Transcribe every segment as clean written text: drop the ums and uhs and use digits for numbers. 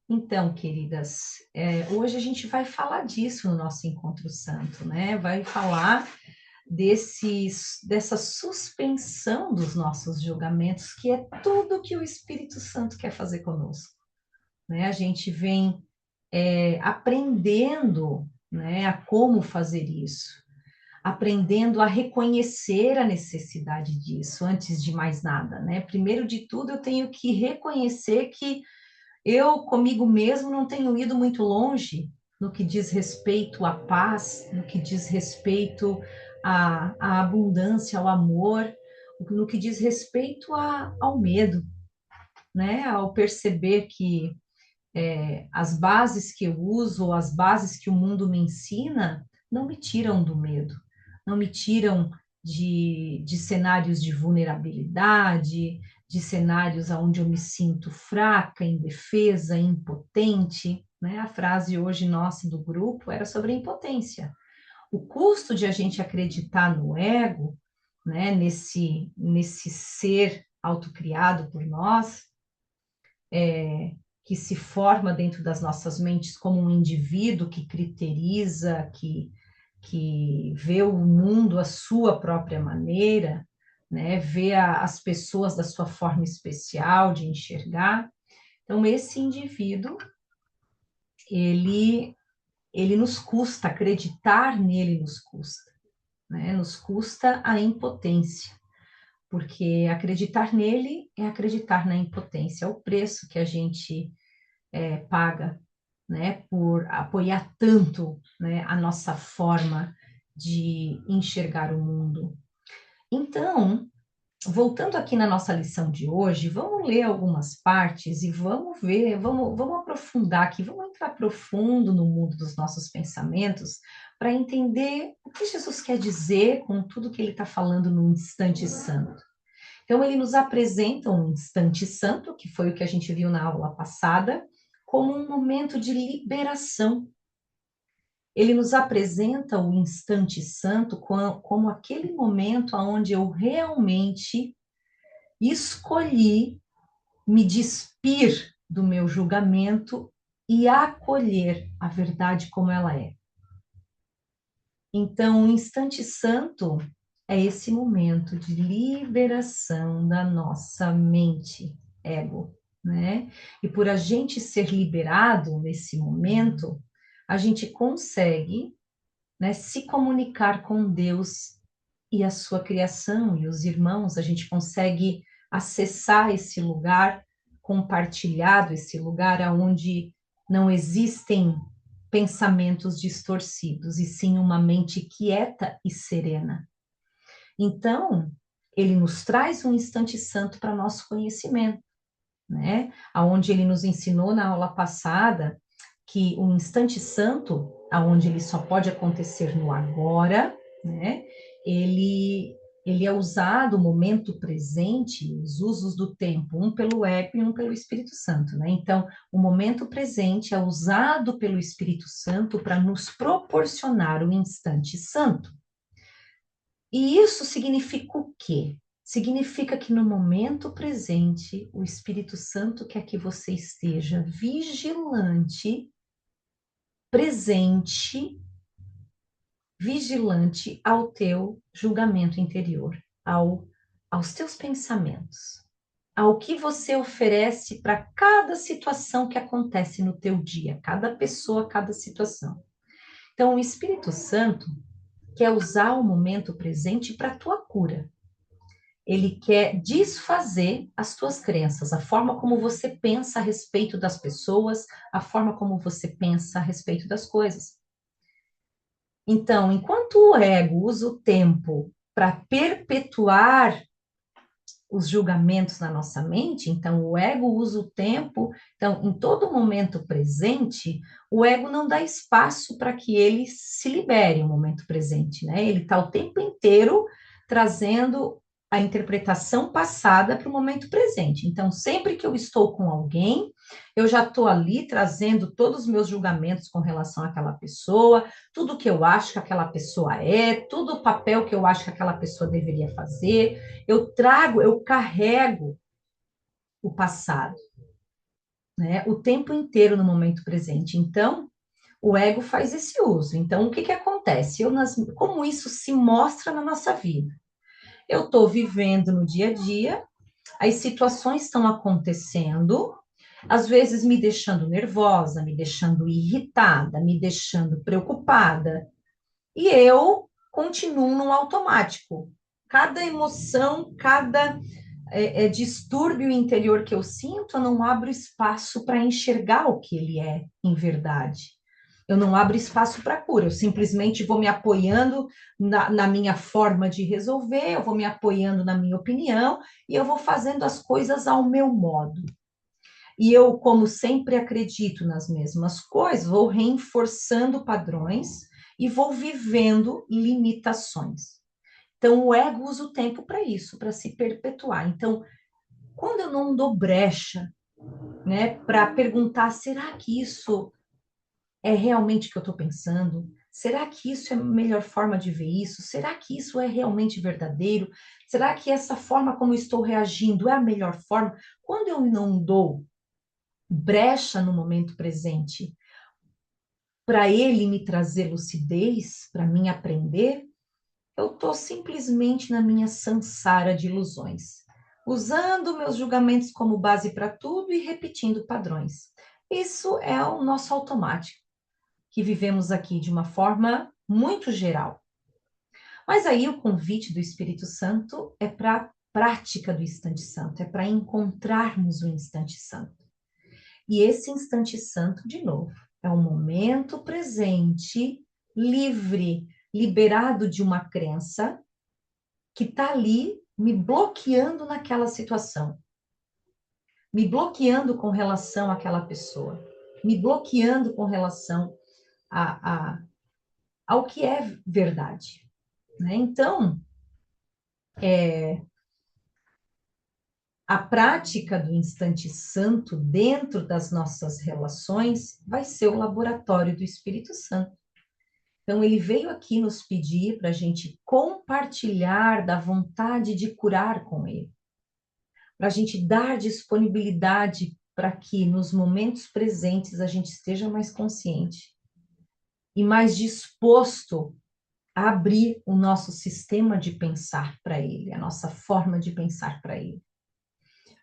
Então, queridas, hoje a gente vai falar disso no nosso Encontro Santo, né? Vai falar dessa suspensão dos nossos julgamentos, que é tudo que o Espírito Santo quer fazer conosco, né? A gente vem aprendendo, né, a como fazer isso, aprendendo a reconhecer a necessidade disso, antes de mais nada, né? Primeiro de tudo, eu tenho que reconhecer que eu, comigo mesmo, não tenho ido muito longe no que diz respeito à paz, no que diz respeito à abundância, ao amor, no que diz respeito ao medo, né? Ao perceber que as bases que eu uso, as bases que o mundo me ensina, não me tiram do medo, não me tiram de cenários de vulnerabilidade, de cenários onde eu me sinto fraca, indefesa, impotente, né? A frase hoje nossa do grupo era sobre a impotência. O custo de a gente acreditar no ego, né? Nesse ser autocriado por nós, que se forma dentro das nossas mentes como um indivíduo que criteriza, que vê o mundo à sua própria maneira, né? Vê as pessoas da sua forma especial de enxergar. Então, esse indivíduo, ele, ele nos custa, acreditar nele nos custa, né? Nos custa a impotência, porque acreditar nele é acreditar na impotência, é o preço que a gente paga, né, por apoiar tanto, né, a nossa forma de enxergar o mundo. Então, voltando aqui na nossa lição de hoje, vamos ler algumas partes e vamos ver, vamos aprofundar aqui, vamos entrar profundo no mundo dos nossos pensamentos para entender o que Jesus quer dizer com tudo que ele está falando no instante santo. Então, ele nos apresenta um instante santo, que foi o que a gente viu na aula passada, como um momento de liberação. Ele nos apresenta o instante santo como aquele momento onde eu realmente escolhi me despir do meu julgamento e acolher a verdade como ela é. Então, o instante santo é esse momento de liberação da nossa mente, ego, né? E por a gente ser liberado nesse momento, a gente consegue, né, se comunicar com Deus e a sua criação e os irmãos, a gente consegue acessar esse lugar compartilhado, esse lugar onde não existem pensamentos distorcidos, e sim uma mente quieta e serena. Então, ele nos traz um instante santo para nosso conhecimento, né? Aonde ele nos ensinou na aula passada que o instante santo, aonde ele só pode acontecer no agora, né? Ele ele é usado o momento presente, os usos do tempo, um pelo ego e um pelo Espírito Santo, né? Então, o momento presente é usado pelo Espírito Santo para nos proporcionar o instante santo. E isso significa o quê? Significa que no momento presente, o Espírito Santo quer que você esteja vigilante, presente, vigilante ao teu julgamento interior, aos teus pensamentos, ao que você oferece para cada situação que acontece no teu dia, cada pessoa, cada situação. Então, o Espírito Santo quer usar o momento presente para a tua cura. Ele quer desfazer as tuas crenças, a forma como você pensa a respeito das pessoas, a forma como você pensa a respeito das coisas. Então, enquanto o ego usa o tempo para perpetuar os julgamentos na nossa mente, então o ego usa o tempo, então em todo momento presente, o ego não dá espaço para que ele se libere no momento presente, né? Ele está o tempo inteiro trazendo a interpretação passada para o momento presente. Então, sempre que eu estou com alguém, eu já estou ali trazendo todos os meus julgamentos com relação àquela pessoa, tudo que eu acho que aquela pessoa é, todo o papel que eu acho que aquela pessoa deveria fazer, eu carrego o passado. né? O tempo inteiro no momento presente. Então, o ego faz esse uso. Então, o que que acontece? Como isso se mostra na nossa vida? Eu estou vivendo no dia a dia, as situações estão acontecendo, às vezes me deixando nervosa, me deixando irritada, me deixando preocupada, e eu continuo no automático. Cada emoção, cada distúrbio interior que eu sinto, eu não abro espaço para enxergar o que ele é em verdade. Eu não abro espaço para cura, eu simplesmente vou me apoiando na minha forma de resolver, eu vou me apoiando na minha opinião e eu vou fazendo as coisas ao meu modo. E eu, como sempre acredito nas mesmas coisas, vou reforçando padrões e vou vivendo limitações. Então, o ego usa o tempo para isso, para se perpetuar. Então, quando eu não dou brecha, né, para perguntar, será que isso é realmente o que eu estou pensando? Será que isso é a melhor forma de ver isso? Será que isso é realmente verdadeiro? Será que essa forma como estou reagindo é a melhor forma? Quando eu não dou brecha no momento presente para ele me trazer lucidez, para mim aprender, eu estou simplesmente na minha sansara de ilusões, usando meus julgamentos como base para tudo e repetindo padrões. Isso é o nosso automático, que vivemos aqui de uma forma muito geral. Mas aí o convite do Espírito Santo é para a prática do instante santo, é para encontrarmos o instante santo. E esse instante santo, de novo, é o momento presente, livre, liberado de uma crença que está ali me bloqueando naquela situação, me bloqueando com relação àquela pessoa, me bloqueando com relação a, ao que é verdade. Né? Então, a prática do instante santo dentro das nossas relações vai ser o laboratório do Espírito Santo. Então, ele veio aqui nos pedir para a gente compartilhar da vontade de curar com ele, para a gente dar disponibilidade para que nos momentos presentes a gente esteja mais consciente e mais disposto a abrir o nosso sistema de pensar para ele, a nossa forma de pensar para ele.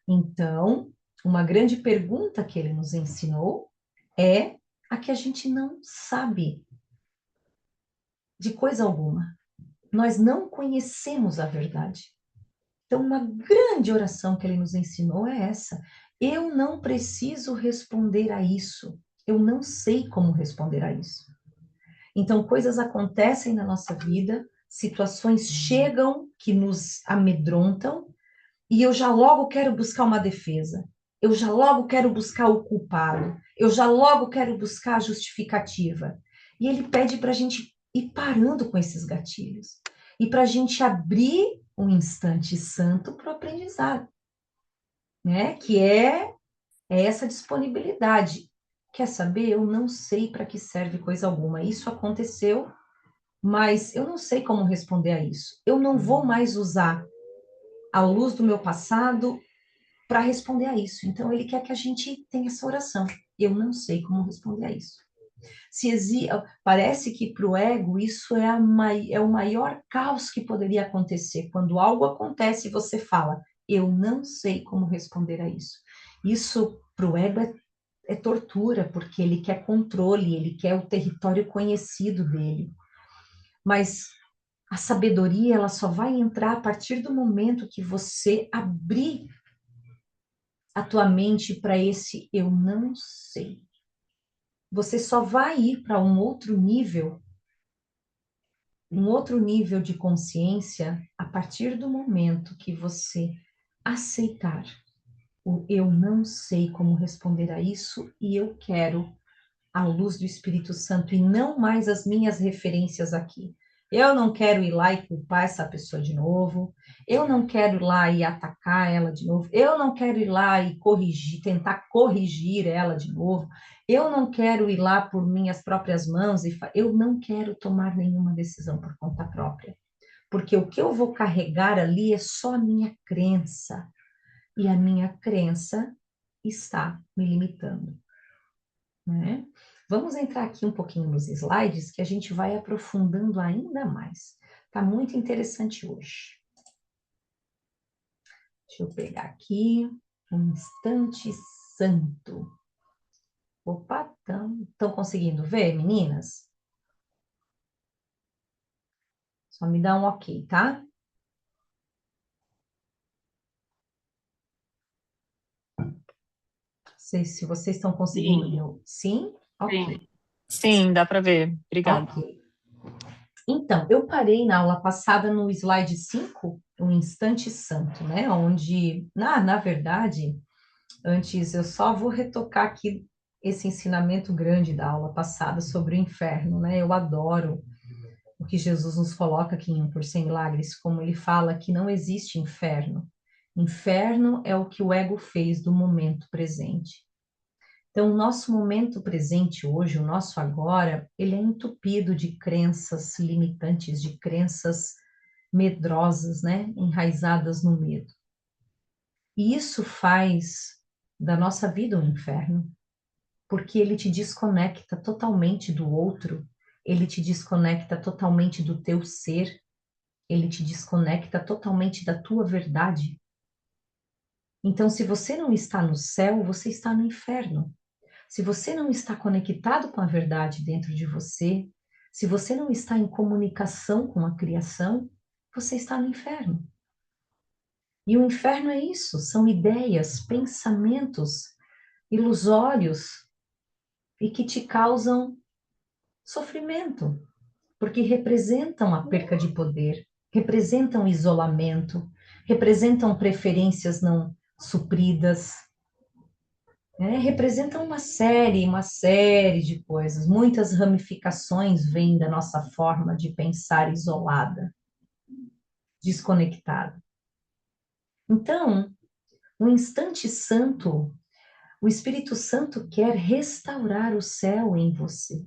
Então, uma grande pergunta que ele nos ensinou é a que a gente não sabe de coisa alguma. Nós não conhecemos a verdade. Então, uma grande oração que ele nos ensinou é essa. Eu não preciso responder a isso. Eu não sei como responder a isso. Então, coisas acontecem na nossa vida, situações chegam que nos amedrontam, e eu já logo quero buscar uma defesa. Eu já logo quero buscar o culpado. Eu já logo quero buscar a justificativa. E ele pede para a gente ir parando com esses gatilhos. E para a gente abrir um instante santo para o aprendizado, né? Que é essa disponibilidade. Quer saber? Eu não sei para que serve coisa alguma. Isso aconteceu, mas eu não sei como responder a isso. Eu não vou mais usar a luz do meu passado para responder a isso. Então, ele quer que a gente tenha essa oração. Eu não sei como responder a isso. Parece que para o ego isso é o maior caos que poderia acontecer. Quando algo acontece e você fala, eu não sei como responder a isso. Isso para o ego é tortura, porque ele quer controle, ele quer o território conhecido dele. Mas a sabedoria, ela só vai entrar a partir do momento que você abrir a tua mente para esse eu não sei. Você só vai ir para um outro nível de consciência a partir do momento que você aceitar o eu não sei como responder a isso e eu quero a luz do Espírito Santo e não mais as minhas referências aqui. Eu não quero ir lá e culpar essa pessoa de novo. Eu não quero ir lá e atacar ela de novo. Eu não quero ir lá e corrigir, tentar corrigir ela de novo. Eu não quero ir lá por minhas próprias mãos e eu não quero tomar nenhuma decisão por conta própria. Porque o que eu vou carregar ali é só a minha crença. E a minha crença está me limitando, né? Vamos entrar aqui um pouquinho nos slides que a gente vai aprofundando ainda mais. Tá muito interessante hoje. Deixa eu pegar aqui um instante santo. Opa, estão conseguindo ver, meninas? Só me dá um ok, tá? Não sei se vocês estão conseguindo. Sim, Sim? Ok, sim. Sim, dá para ver. Obrigada. ok. Então, eu parei na aula passada no slide 5, um instante santo, né? Onde, na verdade, antes eu só vou retocar aqui esse ensinamento grande da aula passada sobre o inferno, né? Eu adoro o que Jesus nos coloca aqui em Um por Cem Milagres, como ele fala que não existe inferno. Inferno é o que o ego fez do momento presente. Então, o nosso momento presente hoje, o nosso agora, ele é entupido de crenças limitantes, de crenças medrosas, né? Enraizadas no medo. E isso faz da nossa vida um inferno, porque ele te desconecta totalmente do outro, ele te desconecta totalmente do teu ser, ele te desconecta totalmente da tua verdade. Então, se você não está no céu, você está no inferno. Se você não está conectado com a verdade dentro de você, se você não está em comunicação com a criação, você está no inferno. E o inferno é isso, são ideias, pensamentos ilusórios e que te causam sofrimento, porque representam a perca de poder, representam isolamento, representam preferências não supridas, né? Representam uma série de coisas. Muitas ramificações vêm da nossa forma de pensar isolada, desconectada. Então, no instante santo, o Espírito Santo quer restaurar o céu em você.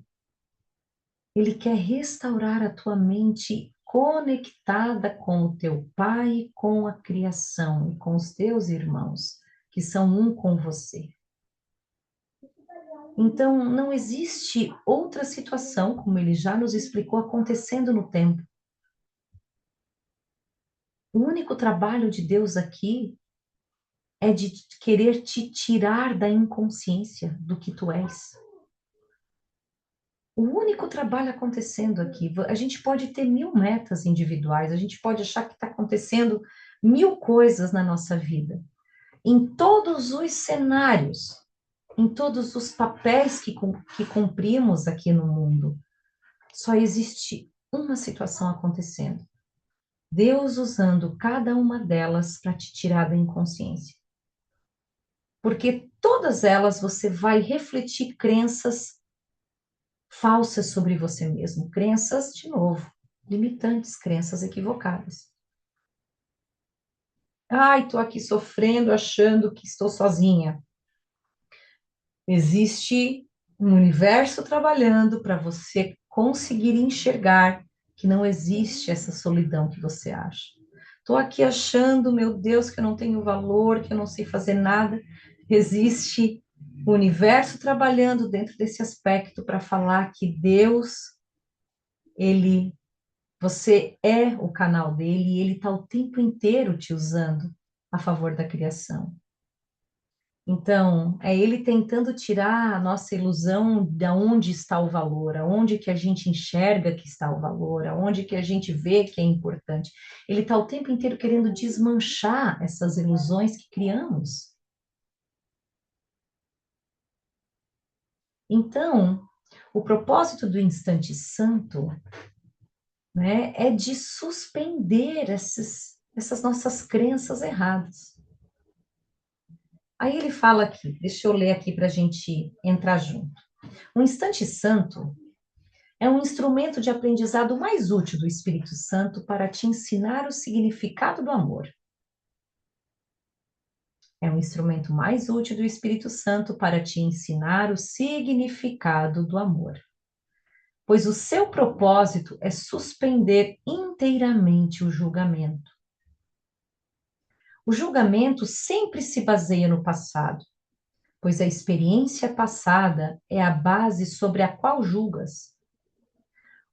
Ele quer restaurar a tua mente conectada com o teu Pai, com a criação e com os teus irmãos, que são um com você. Então, não existe outra situação, como ele já nos explicou, acontecendo no tempo. O único trabalho de Deus aqui é de querer te tirar da inconsciência do que tu és. O único trabalho acontecendo aqui, a gente pode ter 1000 metas individuais, a gente pode achar que está acontecendo 1000 coisas na nossa vida, em todos os cenários, em todos os papéis que cumprimos aqui no mundo. Só existe uma situação acontecendo. Deus usando cada uma delas para te tirar da inconsciência. Porque todas elas você vai refletir crenças falsas sobre você mesmo, crenças, de novo, limitantes, crenças equivocadas. Ai, estou aqui sofrendo, achando que estou sozinha. Existe um universo trabalhando para você conseguir enxergar que não existe essa solidão que você acha. Estou aqui achando, meu Deus, que eu não tenho valor, que eu não sei fazer nada. Existe o universo trabalhando dentro desse aspecto para falar que Deus, ele, você é o canal dele e ele está o tempo inteiro te usando a favor da criação. Então, é ele tentando tirar a nossa ilusão de onde está o valor, aonde que a gente enxerga que está o valor, aonde que a gente vê que é importante. Ele está o tempo inteiro querendo desmanchar essas ilusões que criamos. Então, o propósito do instante santo, né, é de suspender essas nossas crenças erradas. Aí ele fala aqui, deixa eu ler aqui para a gente entrar junto. O instante santo é um instrumento de aprendizado mais útil do Espírito Santo para te ensinar o significado do amor. É um instrumento mais útil do Espírito Santo para te ensinar o significado do amor. Pois o seu propósito é suspender inteiramente o julgamento. O julgamento sempre se baseia no passado, pois a experiência passada é a base sobre a qual julgas.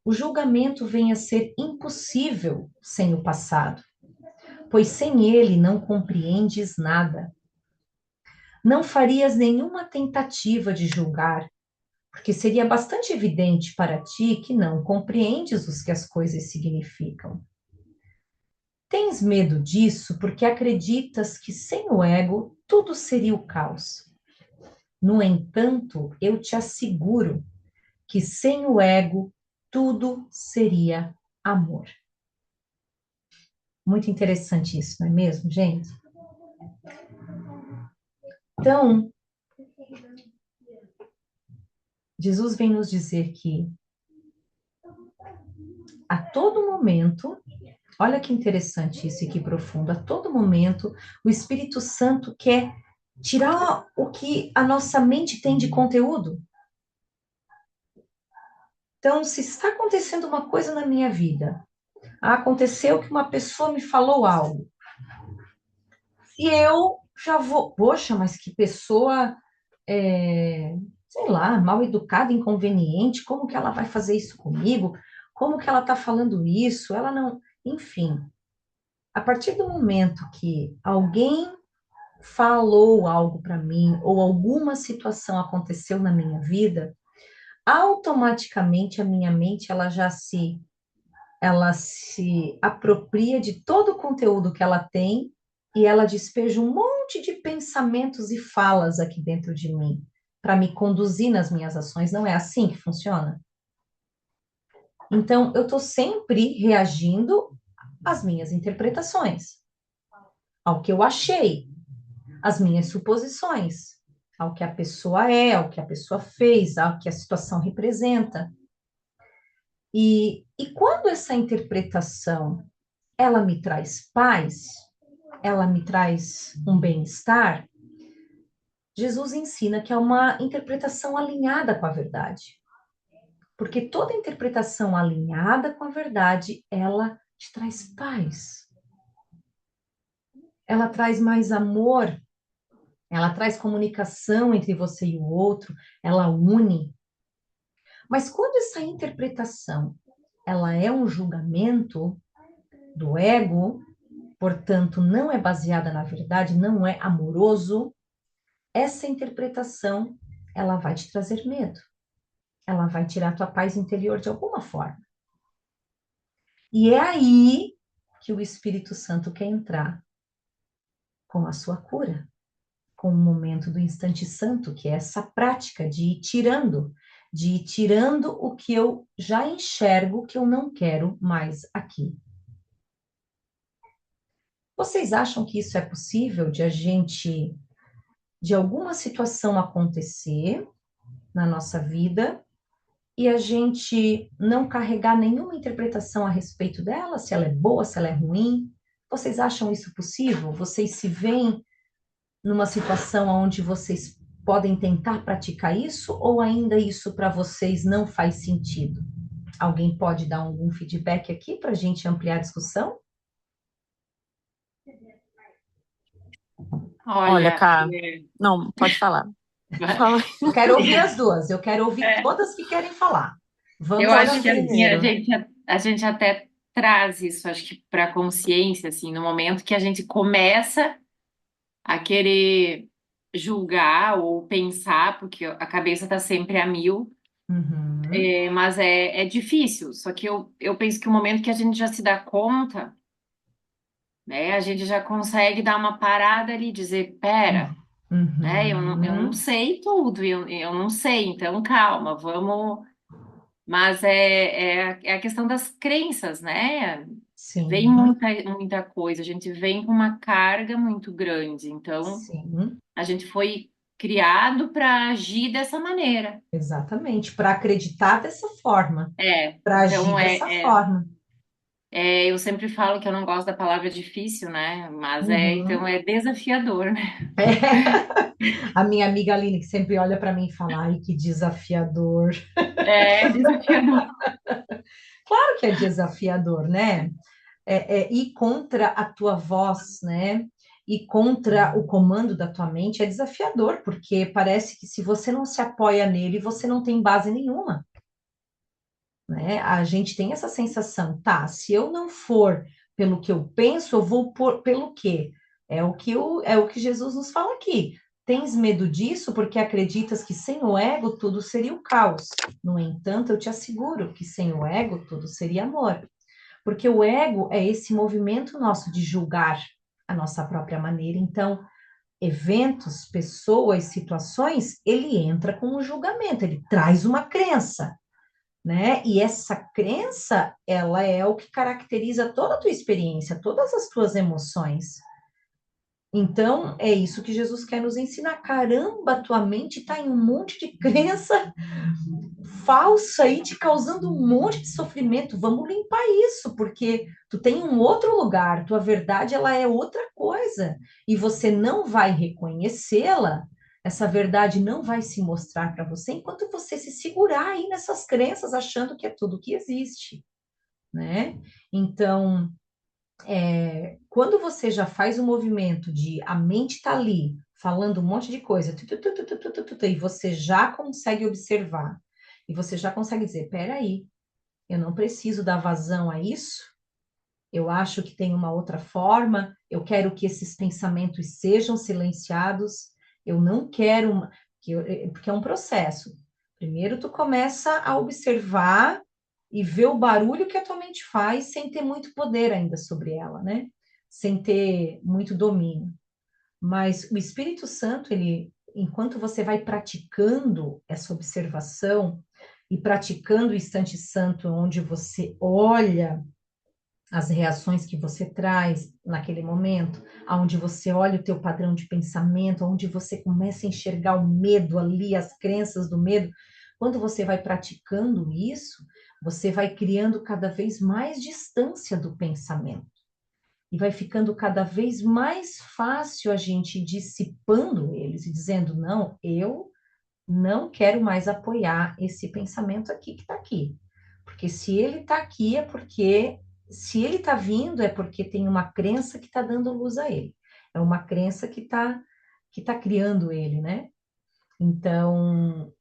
O julgamento vem a ser impossível sem o passado, pois sem ele não compreendes nada. Não farias nenhuma tentativa de julgar, porque seria bastante evidente para ti que não compreendes o que as coisas significam. Tens medo disso porque acreditas que sem o ego tudo seria o caos. No entanto, eu te asseguro que sem o ego tudo seria amor. Muito interessante isso, não é mesmo, gente? Então, Jesus vem nos dizer que a todo momento, olha que interessante isso e que profundo, a todo momento o Espírito Santo quer tirar o que a nossa mente tem de conteúdo. Então, se está acontecendo uma coisa na minha vida, aconteceu que uma pessoa me falou algo, e eu já vou, poxa, mas que pessoa, sei lá, mal educada, inconveniente, como que ela vai fazer isso comigo? Como que ela está falando isso? Ela não, enfim, a partir do momento que alguém falou algo para mim ou alguma situação aconteceu na minha vida, automaticamente a minha mente ela se apropria de todo o conteúdo que ela tem e ela despeja um monte de pensamentos e falas aqui dentro de mim para me conduzir nas minhas ações. Não é assim que funciona? Então, eu estou sempre reagindo às minhas interpretações, ao que eu achei, às minhas suposições, ao que a pessoa é, ao que a pessoa fez, ao que a situação representa. E quando essa interpretação ela me traz paz, ela me traz um bem-estar, Jesus ensina que é uma interpretação alinhada com a verdade. Porque toda interpretação alinhada com a verdade, ela te traz paz. Ela traz mais amor, ela traz comunicação entre você e o outro, ela une. Mas quando essa interpretação, ela é um julgamento do ego, portanto, não é baseada na verdade, não é amoroso, essa interpretação, ela vai te trazer medo. Ela vai tirar a tua paz interior de alguma forma. E é aí que o Espírito Santo quer entrar com a sua cura, com o momento do instante santo, que é essa prática de ir tirando o que eu já enxergo que eu não quero mais aqui. Vocês acham que isso é possível de a gente, de alguma situação acontecer na nossa vida e a gente não carregar nenhuma interpretação a respeito dela, se ela é boa, se ela é ruim? Vocês acham isso possível? Vocês se veem numa situação onde vocês podem tentar praticar isso ou ainda isso para vocês não faz sentido? Alguém pode dar algum feedback aqui para a gente ampliar a discussão? Olha, Olha, Cá, não, pode falar. Fala. Eu quero ouvir as duas, eu quero ouvir todas que querem falar. eu Vamos acho às que assim, três. a gente até traz isso, acho que para a consciência, assim, no momento que a gente começa a querer julgar ou pensar, porque a cabeça está sempre a mil, Uhum, mas é difícil. Só que eu penso que o momento que a gente já se dá conta, né, a gente já consegue dar uma parada ali, dizer, pera, né, eu não uhum, sei tudo, eu não sei, então calma, vamos. Mas é a questão das crenças, né? Vem sim, muita coisa, a gente vem com uma carga muito grande, então sim, a gente foi criado para agir dessa maneira. exatamente, para acreditar dessa forma, para agir Então dessa forma. eu sempre falo que eu não gosto da palavra difícil, né? Mas então Uhum. é desafiador, né? A minha amiga Aline, que sempre olha para mim e fala, ai, que desafiador. É desafiador. Claro que é desafiador, né? Ir contra a tua voz, né? ir contra o comando da tua mente é desafiador, porque parece que se você não se apoia nele, você não tem base nenhuma, né? A gente tem essa sensação, tá, se eu não for pelo que eu penso, eu vou pelo quê? É o que Jesus nos fala aqui. Tens medo disso porque acreditas que sem o ego tudo seria o caos. No entanto, eu te asseguro que sem o ego tudo seria amor. Porque o ego é esse movimento nosso de julgar a nossa própria maneira. Então, eventos, pessoas, situações, ele entra com um julgamento, ele traz uma crença, né? E essa crença, ela é o que caracteriza toda a tua experiência, todas as tuas emoções. Então, é isso que Jesus quer nos ensinar. Caramba, tua mente está em um monte de crença falsa aí, te causando um monte de sofrimento. Vamos limpar isso, porque tu tem um outro lugar, tua verdade, ela é outra coisa. E você não vai reconhecê-la, essa verdade não vai se mostrar para você enquanto você se segurar aí nessas crenças, achando que é tudo que existe, né? Então, quando você já faz o movimento de a mente tá ali, falando um monte de coisa, e você já consegue observar, e você já consegue dizer, peraí, eu não preciso dar vazão a isso, eu acho que tem uma outra forma, eu quero que esses pensamentos sejam silenciados, eu não quero, porque é um processo. Primeiro tu começa a observar e ver o barulho que a tua mente faz sem ter muito poder ainda sobre ela, né? Sem ter muito domínio. Mas o Espírito Santo, ele, enquanto você vai praticando essa observação e praticando o instante santo, onde você olha as reações que você traz naquele momento, aonde você olha o teu padrão de pensamento, onde você começa a enxergar o medo ali, as crenças do medo, quando você vai praticando isso, você vai criando cada vez mais distância do pensamento. E vai ficando cada vez mais fácil a gente ir dissipando eles e dizendo, não, eu não quero mais apoiar esse pensamento aqui que está aqui. Porque se ele está aqui é porque, se ele está vindo é porque tem uma crença que está dando luz a ele. É uma crença que tá criando ele, né? Então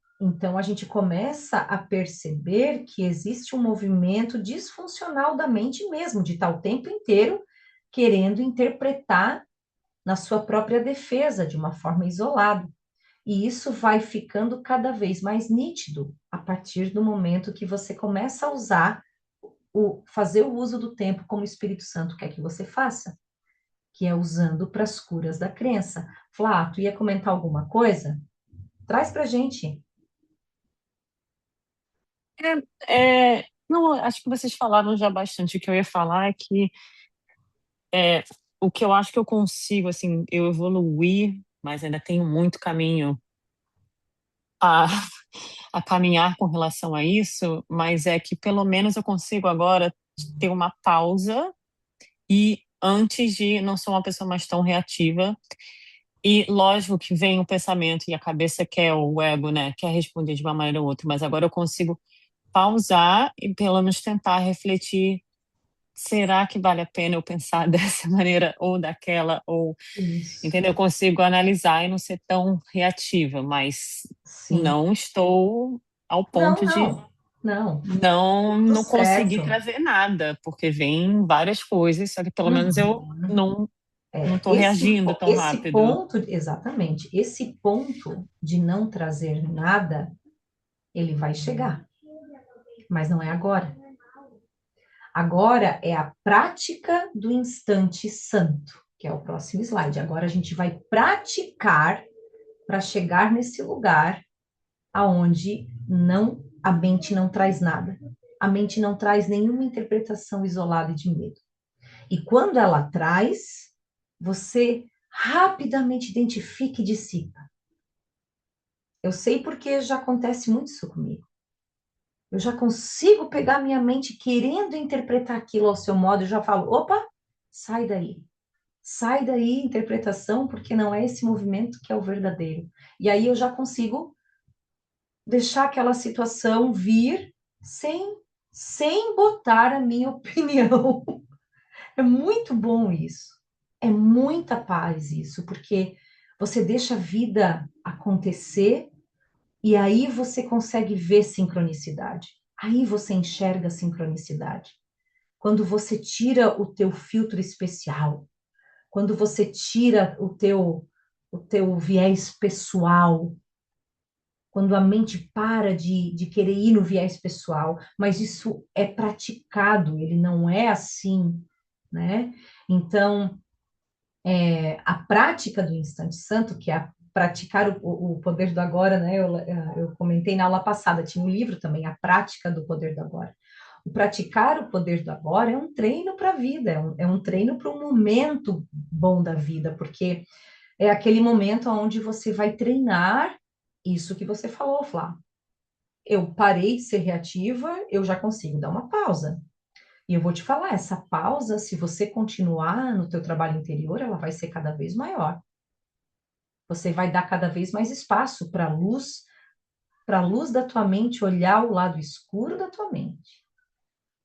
a gente começa a perceber que existe um movimento disfuncional da mente mesmo, de estar o tempo inteiro querendo interpretar na sua própria defesa, de uma forma isolada. E isso vai ficando cada vez mais nítido a partir do momento que você começa a fazer o uso do tempo como o Espírito Santo quer que você faça, que é usando para as curas da crença. Flá, tu ia comentar alguma coisa? Traz para gente. Não, acho que vocês falaram já bastante. O que eu ia falar é que é, o que eu acho que eu consigo, assim, eu evoluí, mas ainda tenho muito caminho a, a caminhar com relação a isso, mas é que pelo menos eu consigo agora ter uma pausa e antes de não sou uma pessoa mais tão reativa. E lógico que vem o pensamento e a cabeça quer, o ego, né, quer responder de uma maneira ou outra, mas agora eu consigo pausar e pelo menos tentar refletir. Será que vale a pena eu pensar dessa maneira ou daquela? Ou, Isso. entendeu? Eu consigo analisar e não ser tão reativa, mas Sim. não estou ao Não, ponto de não. Não. Tudo não conseguir certo. trazer nada, porque vem várias coisas, só que pelo menos eu Uhum. não estou Esse, reagindo tão esse rápido. ponto, exatamente, esse ponto de não trazer nada, ele vai chegar, mas não é agora. Agora é a prática do instante santo, que é o próximo slide. Agora a gente vai praticar para chegar nesse lugar aonde não a mente não traz nada. A mente não traz nenhuma interpretação isolada de medo. E quando ela traz, você rapidamente identifica e dissipa. Eu sei porque já acontece muito isso comigo. Eu já consigo pegar minha mente querendo interpretar aquilo ao seu modo, eu já falo, opa, sai daí. Sai daí, interpretação, porque não é esse movimento que é o verdadeiro. E aí eu já consigo deixar aquela situação vir sem botar a minha opinião. É muito bom isso. é muita paz isso, porque você deixa a vida acontecer e aí você consegue ver sincronicidade. Aí você enxerga sincronicidade. Quando você tira o teu filtro especial, quando você tira o teu viés pessoal, quando a mente para de querer ir no viés pessoal, mas isso é praticado, ele não é assim, né? Então, a prática do instante santo, que é praticar o poder do agora, né? Eu comentei na aula passada, tinha um livro também, A Prática do Poder do Agora. O praticar o poder do agora é um treino para a vida, é um treino para um momento bom da vida, porque é aquele momento onde você vai treinar isso que você falou, Flá. Eu parei de ser reativa, eu já consigo dar uma pausa. E eu vou te falar, essa pausa, se você continuar no teu trabalho interior, ela vai ser cada vez maior. Você vai dar cada vez mais espaço para a luz da tua mente olhar o lado escuro da tua mente,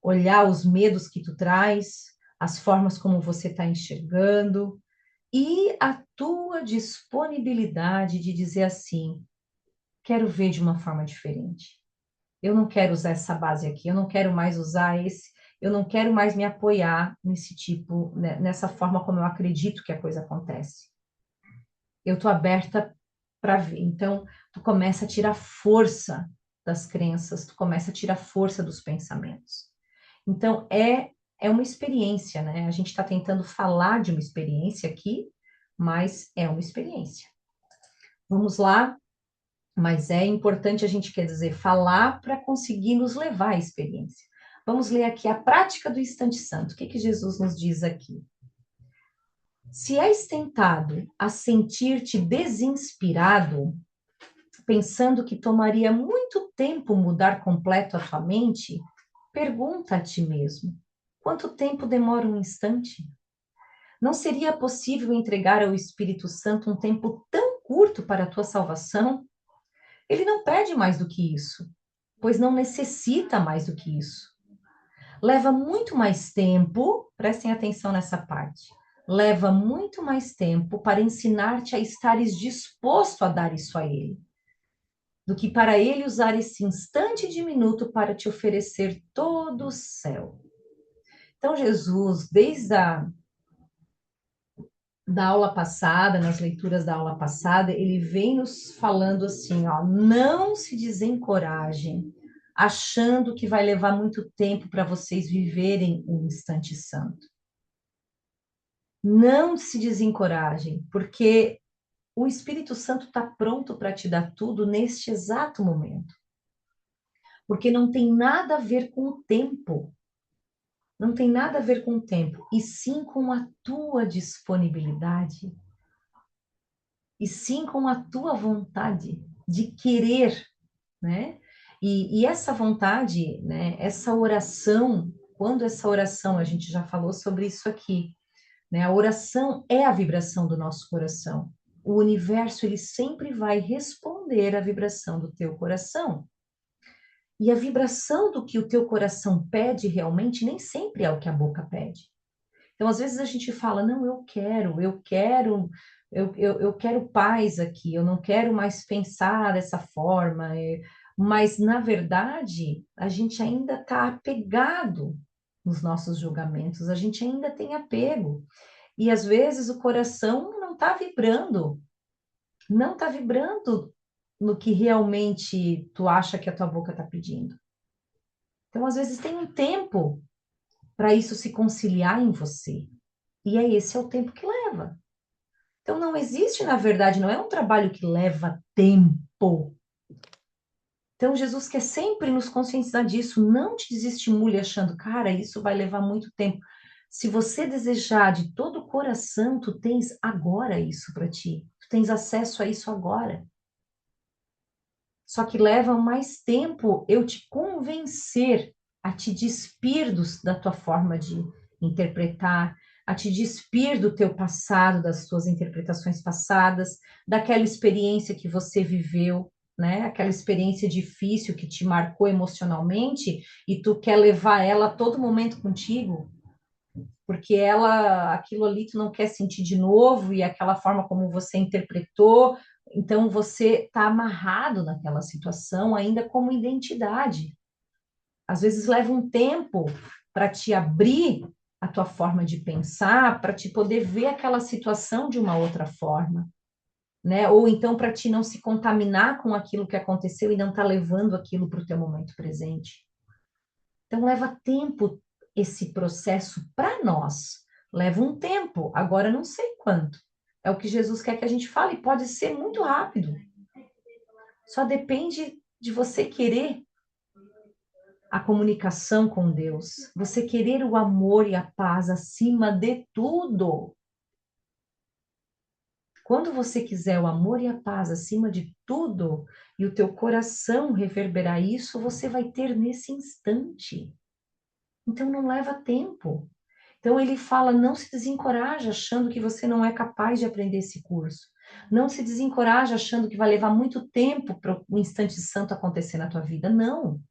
olhar os medos que tu traz, as formas como você está enxergando e a tua disponibilidade de dizer assim, quero ver de uma forma diferente. Eu não quero usar essa base aqui, eu não quero mais usar eu não quero mais me apoiar nesse tipo, né, nessa forma como eu acredito que a coisa acontece. Eu estou aberta para ver. Então, tu começa a tirar força das crenças, tu começa a tirar força dos pensamentos. Então, é uma experiência, né? A gente está tentando falar de uma experiência aqui, mas é uma experiência. Vamos lá, mas é importante a gente, quer dizer, falar para conseguir nos levar à experiência. Vamos ler aqui a prática do instante santo. O que que Jesus nos diz aqui? Se és tentado a sentir-te desinspirado, pensando que tomaria muito tempo mudar completo a tua mente, pergunta a ti mesmo: quanto tempo demora um instante? Não seria possível entregar ao Espírito Santo um tempo tão curto para a tua salvação? Ele não pede mais do que isso, pois não necessita mais do que isso. Leva muito mais tempo, prestem atenção nessa parte, leva muito mais tempo para ensinar-te a estares disposto a dar isso a ele, do que para ele usar esse instante diminuto para te oferecer todo o céu. Então, Jesus, desde a da aula passada, nas leituras da aula passada, ele vem nos falando assim, ó, não se desencorajem, achando que vai levar muito tempo para vocês viverem o instante santo. Não se desencorajem, porque o Espírito Santo está pronto para te dar tudo neste exato momento. Porque não tem nada a ver com o tempo. Não tem nada a ver com o tempo, e sim com a tua disponibilidade, e sim com a tua vontade de querer, né? E essa vontade, né? Essa oração, quando essa oração, a gente já falou sobre isso aqui, né? A oração é a vibração do nosso coração. O universo, ele sempre vai responder à vibração do teu coração. E a vibração do que o teu coração pede realmente nem sempre é o que a boca pede. Então, às vezes a gente fala, não, eu quero paz aqui, eu não quero mais pensar dessa forma, mas, na verdade, a gente ainda está apegado nos nossos julgamentos, a gente ainda tem apego. E, às vezes, o coração não está vibrando no que realmente tu acha que a tua boca está pedindo. Então, às vezes, tem um tempo para isso se conciliar em você. E esse é o tempo que leva. Então, não existe, na verdade, não é um trabalho que leva tempo. Então, Jesus quer sempre nos conscientizar disso. Não te desestimule achando, cara, isso vai levar muito tempo. Se você desejar de todo o coração, tu tens agora isso para ti. Tu tens acesso a isso agora. Só que leva mais tempo eu te convencer a te despir da tua forma de interpretar, a te despir do teu passado, das tuas interpretações passadas, daquela experiência que você viveu, né? Aquela experiência difícil que te marcou emocionalmente e tu quer levar ela a todo momento contigo. porque aquilo ali tu não quer sentir de novo e aquela forma como você interpretou, então você está amarrado naquela situação ainda como identidade. Às vezes leva um tempo para te abrir a tua forma de pensar, para te poder ver aquela situação de uma outra forma, né? Ou então para te não se contaminar com aquilo que aconteceu e não estar levando aquilo para o teu momento presente. Então leva tempo esse processo para nós. Leva um tempo, agora não sei quanto. É o que Jesus quer que a gente fale, pode ser muito rápido. Só depende de você querer a comunicação com Deus, você querer o amor e a paz acima de tudo. Quando você quiser o amor e a paz acima de tudo, e o teu coração reverberar isso, você vai ter nesse instante. Então não leva tempo. Então ele fala, não se desencoraje achando que você não é capaz de aprender esse curso. Não se desencoraje achando que vai levar muito tempo para o instante santo acontecer na tua vida. Não.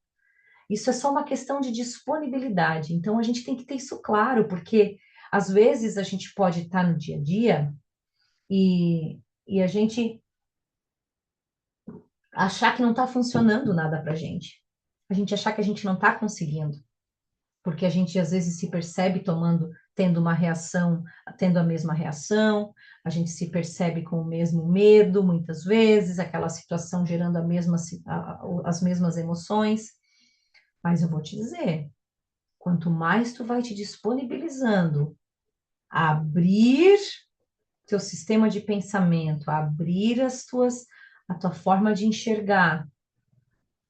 Isso é só uma questão de disponibilidade. Então a gente tem que ter isso claro, porque às vezes a gente pode estar no dia a dia e a gente achar que não está funcionando nada para a gente. A gente achar que a gente não está conseguindo, porque a gente às vezes se percebe tendo uma reação, tendo a mesma reação, a gente se percebe com o mesmo medo, muitas vezes, aquela situação gerando as mesmas emoções. Mas eu vou te dizer, quanto mais tu vai te disponibilizando a abrir teu sistema de pensamento, a abrir a tua forma de enxergar,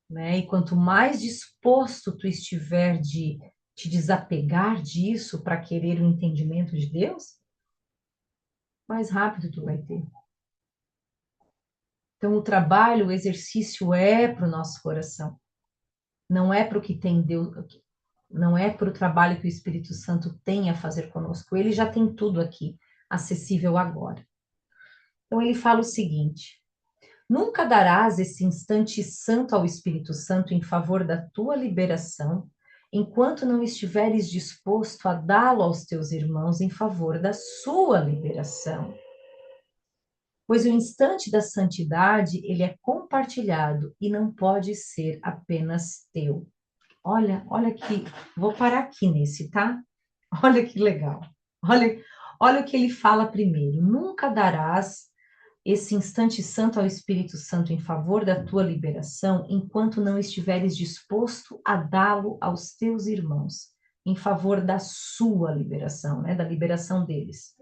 né? E quanto mais disposto tu estiver de te desapegar disso para querer o entendimento de Deus, mais rápido tu vai ter. Então, o trabalho, o exercício é para o nosso coração. Não é para o que tem Deus, não é para o trabalho que o Espírito Santo tem a fazer conosco. Ele já tem tudo aqui, acessível agora. Então, ele fala o seguinte: nunca darás esse instante santo ao Espírito Santo em favor da tua liberação, enquanto não estiveres disposto a dá-lo aos teus irmãos em favor da sua liberação. Pois o instante da santidade, ele é compartilhado e não pode ser apenas teu. Olha aqui, vou parar aqui nesse, tá? Olha que legal. Olha o que ele fala primeiro. Nunca darás esse instante santo ao Espírito Santo em favor da tua liberação, enquanto não estiveres disposto a dá-lo aos teus irmãos, em favor da sua liberação, né? Da liberação deles.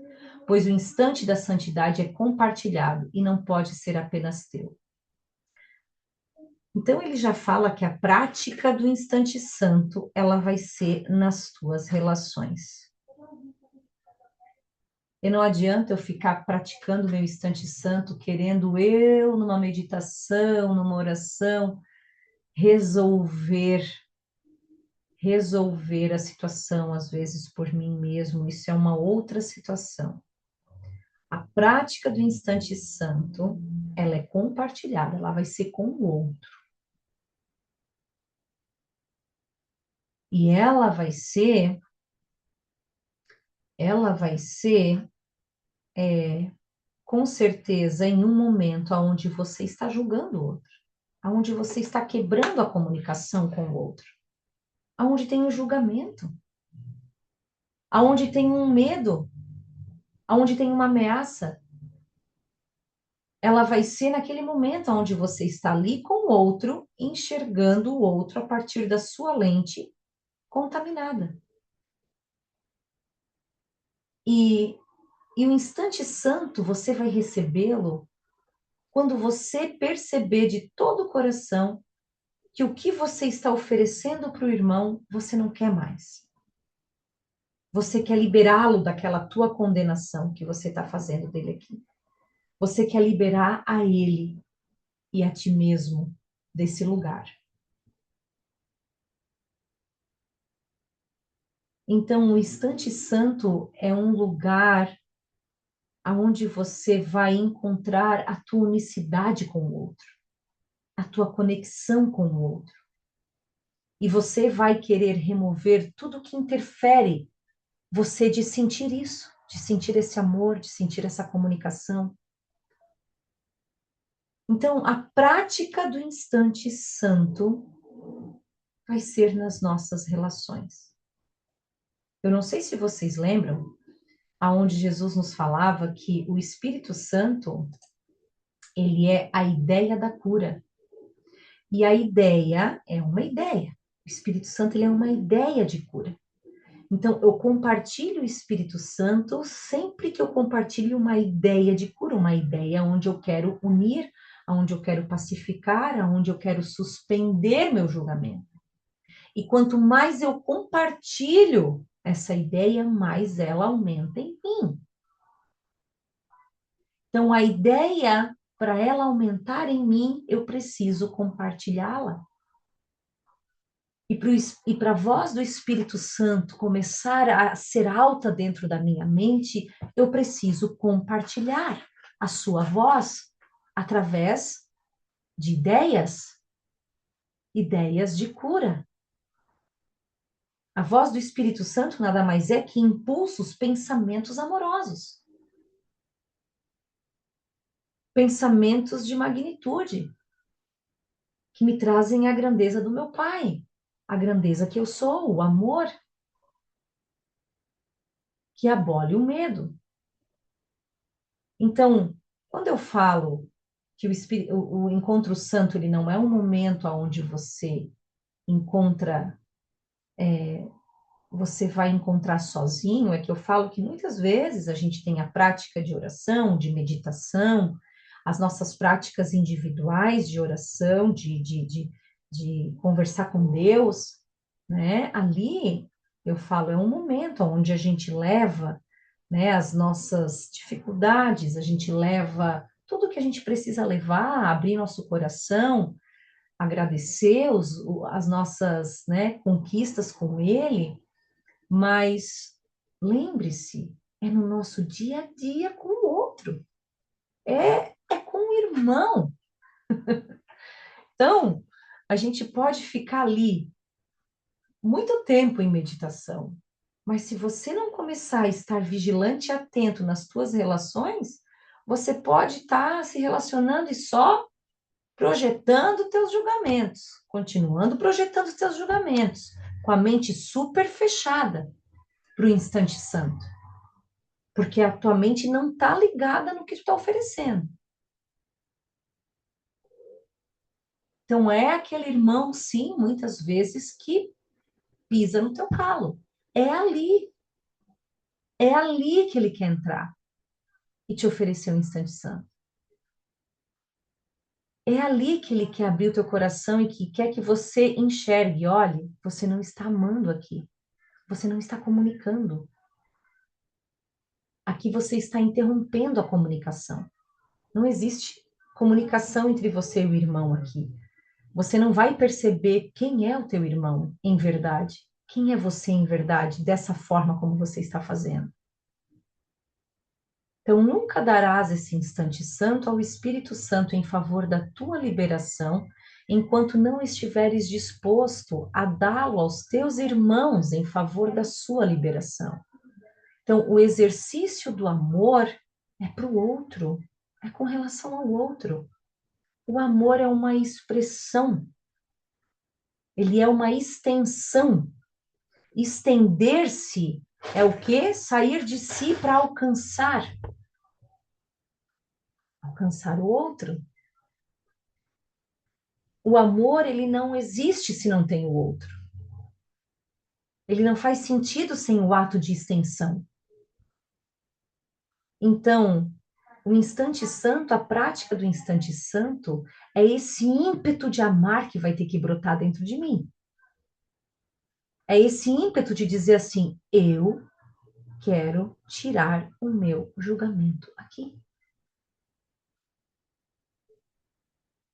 Pois o instante da santidade é compartilhado e não pode ser apenas teu. Então ele já fala que a prática do instante santo, ela vai ser nas tuas relações. E não adianta eu ficar praticando meu instante santo, querendo eu, numa meditação, numa oração, resolver a situação, às vezes por mim mesmo. Isso é uma outra situação. A prática do instante santo, ela é compartilhada, ela vai ser com o outro. E ela vai ser com certeza, em um momento onde você está julgando o outro, onde você está quebrando a comunicação com o outro, onde tem um julgamento, onde tem um medo, onde tem uma ameaça. Ela vai ser naquele momento onde você está ali com o outro, enxergando o outro a partir da sua lente contaminada. E o instante santo você vai recebê-lo quando você perceber de todo o coração que o que você está oferecendo para o irmão, você não quer mais. Você quer liberá-lo daquela tua condenação que você está fazendo dele aqui. Você quer liberar a ele e a ti mesmo desse lugar. Então, o instante santo é um lugar onde você vai encontrar a tua unicidade com o outro, a tua conexão com o outro. E você vai querer remover tudo que interfere você de sentir isso, de sentir esse amor, de sentir essa comunicação. Então, a prática do instante santo vai ser nas nossas relações. Eu não sei se vocês lembram, aonde Jesus nos falava que o Espírito Santo, ele é a ideia da cura. E a ideia é uma ideia. O Espírito Santo, ele é uma ideia de cura. Então, eu compartilho o Espírito Santo sempre que eu compartilho uma ideia de cura, uma ideia onde eu quero unir, onde eu quero pacificar, onde eu quero suspender meu julgamento. E quanto mais eu compartilho essa ideia, mais ela aumenta em mim. Então, a ideia, para ela aumentar em mim, eu preciso compartilhá-la. E para a voz do Espírito Santo começar a ser alta dentro da minha mente, eu preciso compartilhar a sua voz através de ideias de cura. A voz do Espírito Santo nada mais é que impulsos, pensamentos amorosos. Pensamentos de magnitude, que me trazem a grandeza do meu Pai, a grandeza que eu sou, o amor, que abole o medo. Então, quando eu falo que o encontro santo ele não é um momento onde você encontra, você vai encontrar sozinho, é que eu falo que muitas vezes a gente tem a prática de oração, de meditação, as nossas práticas individuais de oração, de conversar com Deus, né? Ali, eu falo, é um momento onde a gente leva, né, as nossas dificuldades, a gente leva tudo que a gente precisa levar, abrir nosso coração, agradecer as nossas, né, conquistas com Ele, mas lembre-se, é no nosso dia a dia com o outro, é com o irmão. Então, a gente pode ficar ali muito tempo em meditação, mas se você não começar a estar vigilante e atento nas tuas relações, você pode estar se relacionando e só projetando teus julgamentos, continuando projetando teus julgamentos, com a mente super fechada para o instante santo, porque a tua mente não está ligada no que tu está oferecendo. Então é aquele irmão, sim, muitas vezes que pisa no teu calo. É ali que ele quer entrar e te oferecer o instante santo. É ali que ele quer abrir o teu coração e que quer que você enxergue, olhe, você não está amando aqui, você não está comunicando. Aqui você está interrompendo a comunicação. Não existe comunicação entre você e o irmão aqui. Você não vai perceber quem é o teu irmão em verdade, quem é você em verdade, dessa forma como você está fazendo. Então, nunca darás esse instante santo ao Espírito Santo em favor da tua liberação, enquanto não estiveres disposto a dá-lo aos teus irmãos em favor da sua liberação. Então, o exercício do amor é para o outro, é com relação ao outro. O amor é uma expressão, ele é uma extensão. Estender-se é o quê? Sair de si para alcançar o outro. O amor, ele não existe se não tem o outro. Ele não faz sentido sem o ato de extensão. Então, o instante santo, a prática do instante santo, é esse ímpeto de amar que vai ter que brotar dentro de mim. É esse ímpeto de dizer assim, eu quero tirar o meu julgamento aqui.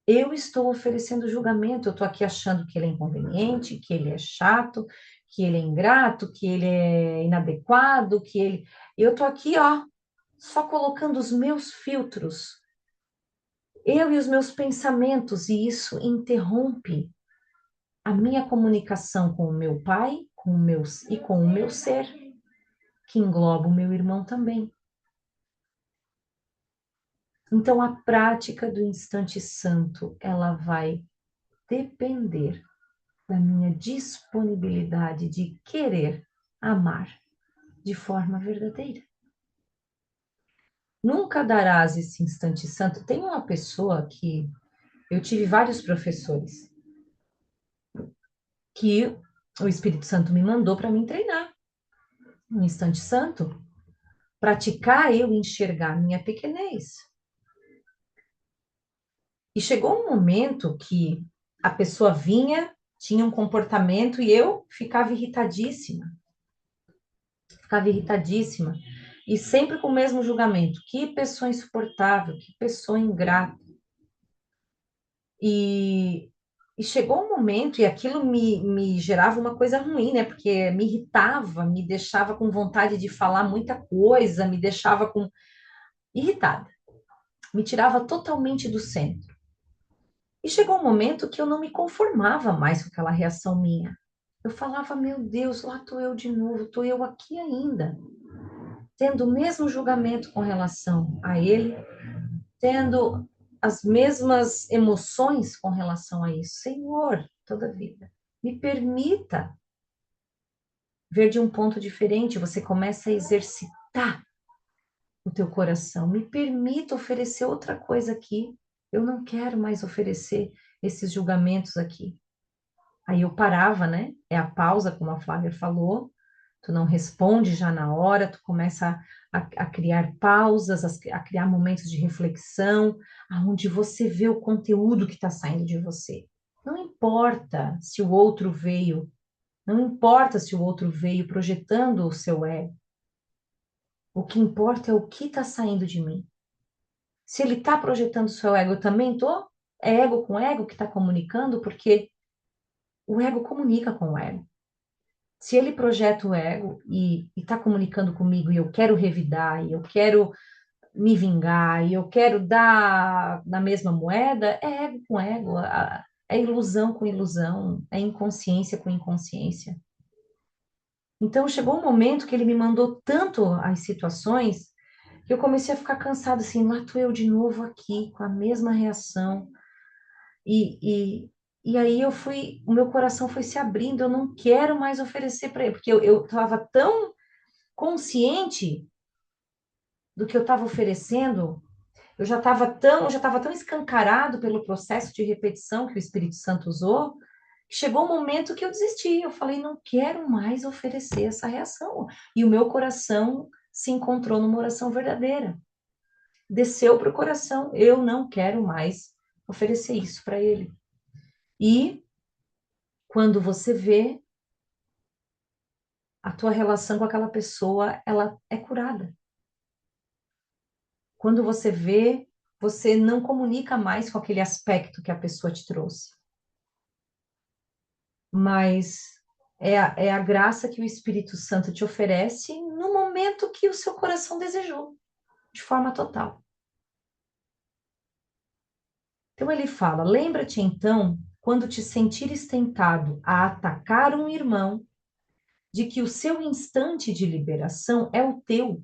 Eu estou oferecendo julgamento, eu estou aqui achando que ele é inconveniente, que ele é chato, que ele é ingrato, que ele é inadequado, que ele... Eu estou aqui, ó, só colocando os meus filtros, eu e os meus pensamentos, e isso interrompe a minha comunicação com o meu pai, com o meu, e com o meu ser. que engloba o meu irmão também. Então, a prática do instante santo, ela vai depender da minha disponibilidade de querer amar de forma verdadeira. Nunca darás esse instante santo. Tem uma pessoa que eu tive vários professores que o Espírito Santo me mandou para mim treinar no instante santo, praticar eu enxergar minha pequenez. E chegou um momento que a pessoa vinha, tinha um comportamento e eu ficava irritadíssima. E sempre com o mesmo julgamento. Que pessoa insuportável, que pessoa ingrata. E chegou um momento, e aquilo me gerava uma coisa ruim, né? Porque me irritava, me deixava com vontade de falar muita coisa, me deixava irritada. Me tirava totalmente do centro. E chegou um momento que eu não me conformava mais com aquela reação minha. Eu falava, meu Deus, lá estou eu de novo, estou eu aqui ainda, tendo o mesmo julgamento com relação a ele, tendo as mesmas emoções com relação a isso. Senhor, toda a vida, me permita ver de um ponto diferente. Você começa a exercitar o teu coração. Me permita oferecer outra coisa aqui. Eu não quero mais oferecer esses julgamentos aqui. Aí eu parava, né? É a pausa, como a Flávia falou. Tu não responde já na hora, tu começa a criar pausas, a criar momentos de reflexão, aonde você vê o conteúdo que está saindo de você. Não importa se o outro veio, não importa se o outro veio projetando o seu ego. O que importa é o que está saindo de mim. Se ele está projetando o seu ego, eu também estou? É ego com ego que está comunicando, porque o ego comunica com o ego. Se ele projeta o ego e está comunicando comigo e eu quero revidar, e eu quero me vingar, e eu quero dar na mesma moeda, é ego com ego, é ilusão com ilusão, é inconsciência com inconsciência. Então chegou um momento que ele me mandou tanto as situações que eu comecei a ficar cansada, assim, lá estou eu de novo aqui, com a mesma reação. E aí o meu coração foi se abrindo, eu não quero mais oferecer para ele, porque eu estava tão consciente do que eu estava oferecendo, já estava tão escancarado pelo processo de repetição que o Espírito Santo usou, que chegou um momento que eu desisti, eu falei, não quero mais oferecer essa reação. E o meu coração se encontrou numa oração verdadeira. Desceu para o coração, eu não quero mais oferecer isso para ele. E quando você vê, a tua relação com aquela pessoa, ela é curada. Quando você vê, você não comunica mais com aquele aspecto que a pessoa te trouxe. Mas é a graça que o Espírito Santo te oferece no momento que o seu coração desejou, de forma total. Então ele fala: lembra-te então, quando te sentires tentado a atacar um irmão, de que o seu instante de liberação é o teu.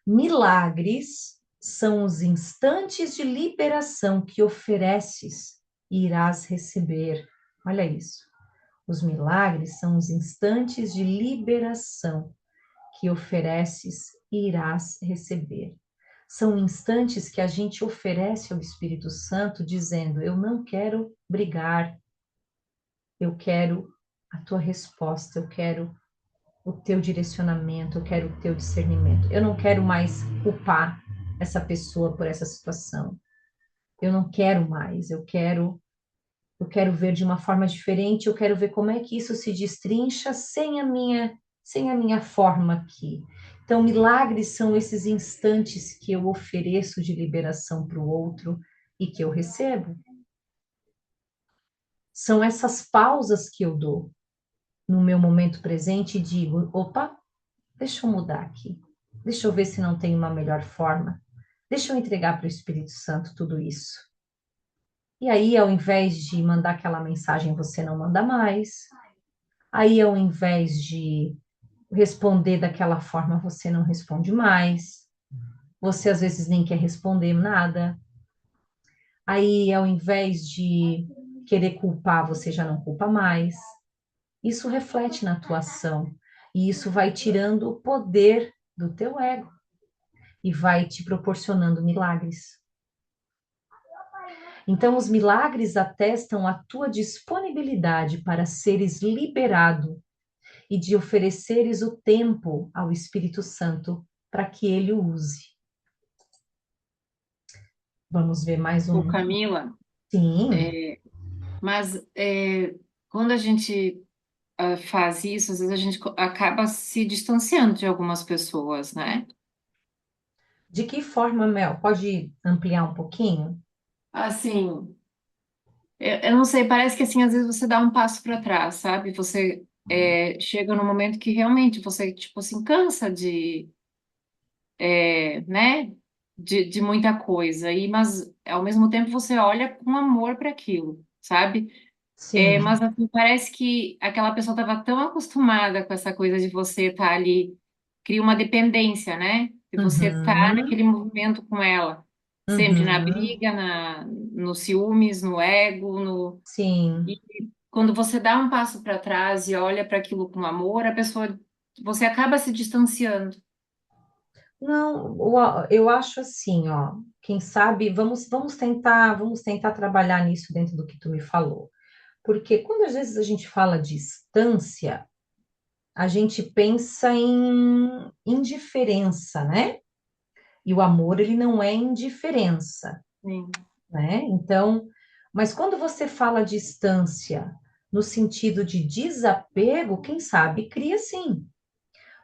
Milagres são os instantes de liberação que ofereces e irás receber. Olha isso. Os milagres são os instantes de liberação que ofereces e irás receber. São instantes que a gente oferece ao Espírito Santo dizendo: eu não quero brigar, eu quero a tua resposta, eu quero o teu direcionamento, eu quero o teu discernimento. Eu não quero mais culpar essa pessoa por essa situação. Eu não quero mais, eu quero ver de uma forma diferente, eu quero ver como é que isso se destrincha sem a minha forma aqui. Então, milagres são esses instantes que eu ofereço de liberação para o outro e que eu recebo. São essas pausas que eu dou no meu momento presente e digo: opa, deixa eu mudar aqui. Deixa eu ver se não tem uma melhor forma. Deixa eu entregar para o Espírito Santo tudo isso. E aí, ao invés de mandar aquela mensagem, você não manda mais. Aí, ao invés de responder daquela forma, você não responde mais. Você às vezes nem quer responder nada. Aí, ao invés de querer culpar, você já não culpa mais. Isso reflete na tua ação. E isso vai tirando o poder do teu ego e vai te proporcionando milagres. Então, os milagres atestam a tua disponibilidade para seres liberado e de ofereceres o tempo ao Espírito Santo para que ele o use. Vamos ver mais Ô, um. Camila, Sim, mas quando a gente faz isso, às vezes a gente acaba se distanciando de algumas pessoas, né? de que forma, Mel? Pode ampliar um pouquinho? Assim, eu não sei, parece que assim, às vezes você dá um passo para trás, sabe? Você chega num momento que realmente você, tipo assim, cansa né? De muita coisa, mas ao mesmo tempo você olha com amor para aquilo, sabe? Mas Sim. assim, parece que aquela pessoa estava tão acostumada com essa coisa de você estar ali, cria uma dependência, né? De você estar Uhum, naquele movimento com ela, sempre na uhum, briga, no ciúmes, no ego, sim. e quando você dá um passo para trás e olha para aquilo com amor, a pessoa, você acaba se distanciando. Não, eu acho assim, ó, quem sabe, vamos tentar trabalhar nisso dentro do que tu me falou. Porque quando às vezes a gente fala distância, a gente pensa em indiferença, né? E o amor, ele não é indiferença, Sim. né? Então, mas quando você fala distância no sentido de desapego, quem sabe cria sim.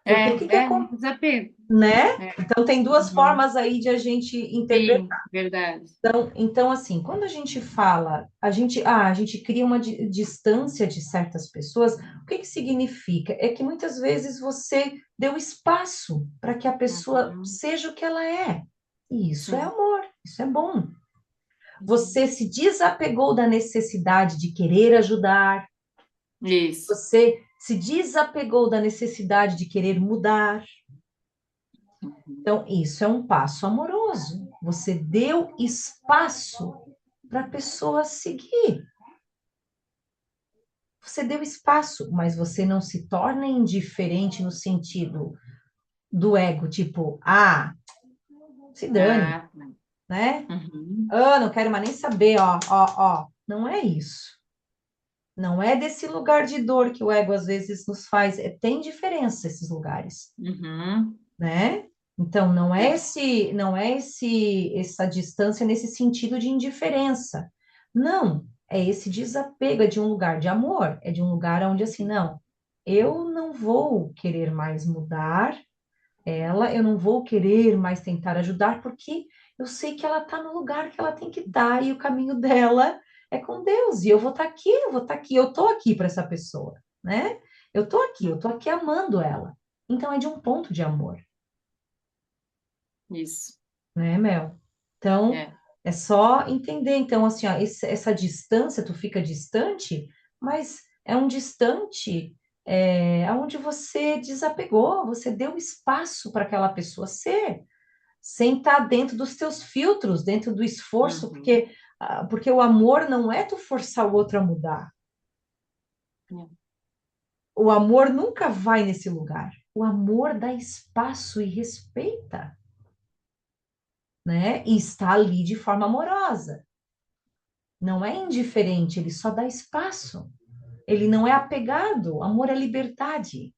Porque o que que Um acontece, desapego. né? É. Então tem duas Uhum. formas aí de a gente interpretar. Sim, verdade. Então, assim, quando a gente fala, a gente cria uma distância de certas pessoas, o que que significa? É que muitas vezes você deu espaço para que a pessoa Uhum. seja o que ela é. E isso é Sim. amor, isso é bom. Uhum. Você se desapegou da necessidade de querer ajudar, Isso. você se desapegou da necessidade de querer mudar. Uhum. Então, isso é um passo amoroso. Você deu espaço para a pessoa seguir. Você deu espaço, mas você não se torna indiferente no sentido do ego, tipo, se dane, Ah, tá. né? Uhum. Não quero mais nem saber, ó, ó, ó. Não é isso. Não é desse lugar de dor que o ego às vezes nos faz. Tem diferença esses lugares, Uhum. né? Então, não é É. essa distância nesse sentido de indiferença. Não, é esse desapego, é de um lugar de amor, é de um lugar onde assim, não, eu não vou querer mais mudar ela, eu não vou querer mais tentar ajudar, porque eu sei que ela está no lugar que ela tem que estar e o caminho dela é com Deus, e eu vou estar aqui, eu estou aqui para essa pessoa, né? Eu estou aqui amando ela. Então, é de um ponto de amor, Isso. né, Mel? Então, É. é só entender. Então, assim, ó, essa distância, tu fica distante, mas é um distante onde você desapegou, você deu espaço para aquela pessoa ser, sem estar dentro dos teus filtros, dentro do esforço, Uhum. porque o amor não é tu forçar o outro a mudar. É. O amor nunca vai nesse lugar. O amor dá espaço e respeita, né? E está ali de forma amorosa. Não é indiferente, ele só dá espaço. Ele não é apegado. Amor é liberdade,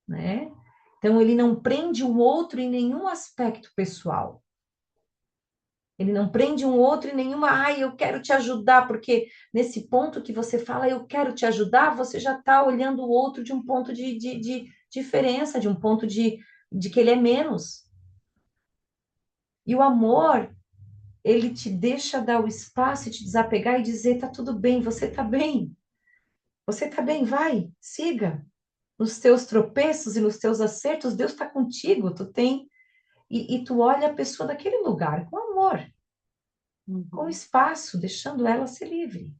né? Então ele não prende o outro em nenhum aspecto pessoal. Ele não prende um outro em nenhuma, eu quero te ajudar, porque nesse ponto que você fala, eu quero te ajudar, você já está olhando o outro de um ponto de diferença, de um ponto de que ele é menos. E o amor, ele te deixa dar o espaço e te desapegar e dizer, tá tudo bem, você tá bem. Você tá bem, vai, siga. Nos teus tropeços e nos teus acertos, Deus está contigo, tu tem. E tu olha a pessoa daquele lugar com amor, com Uhum. espaço, deixando ela ser livre.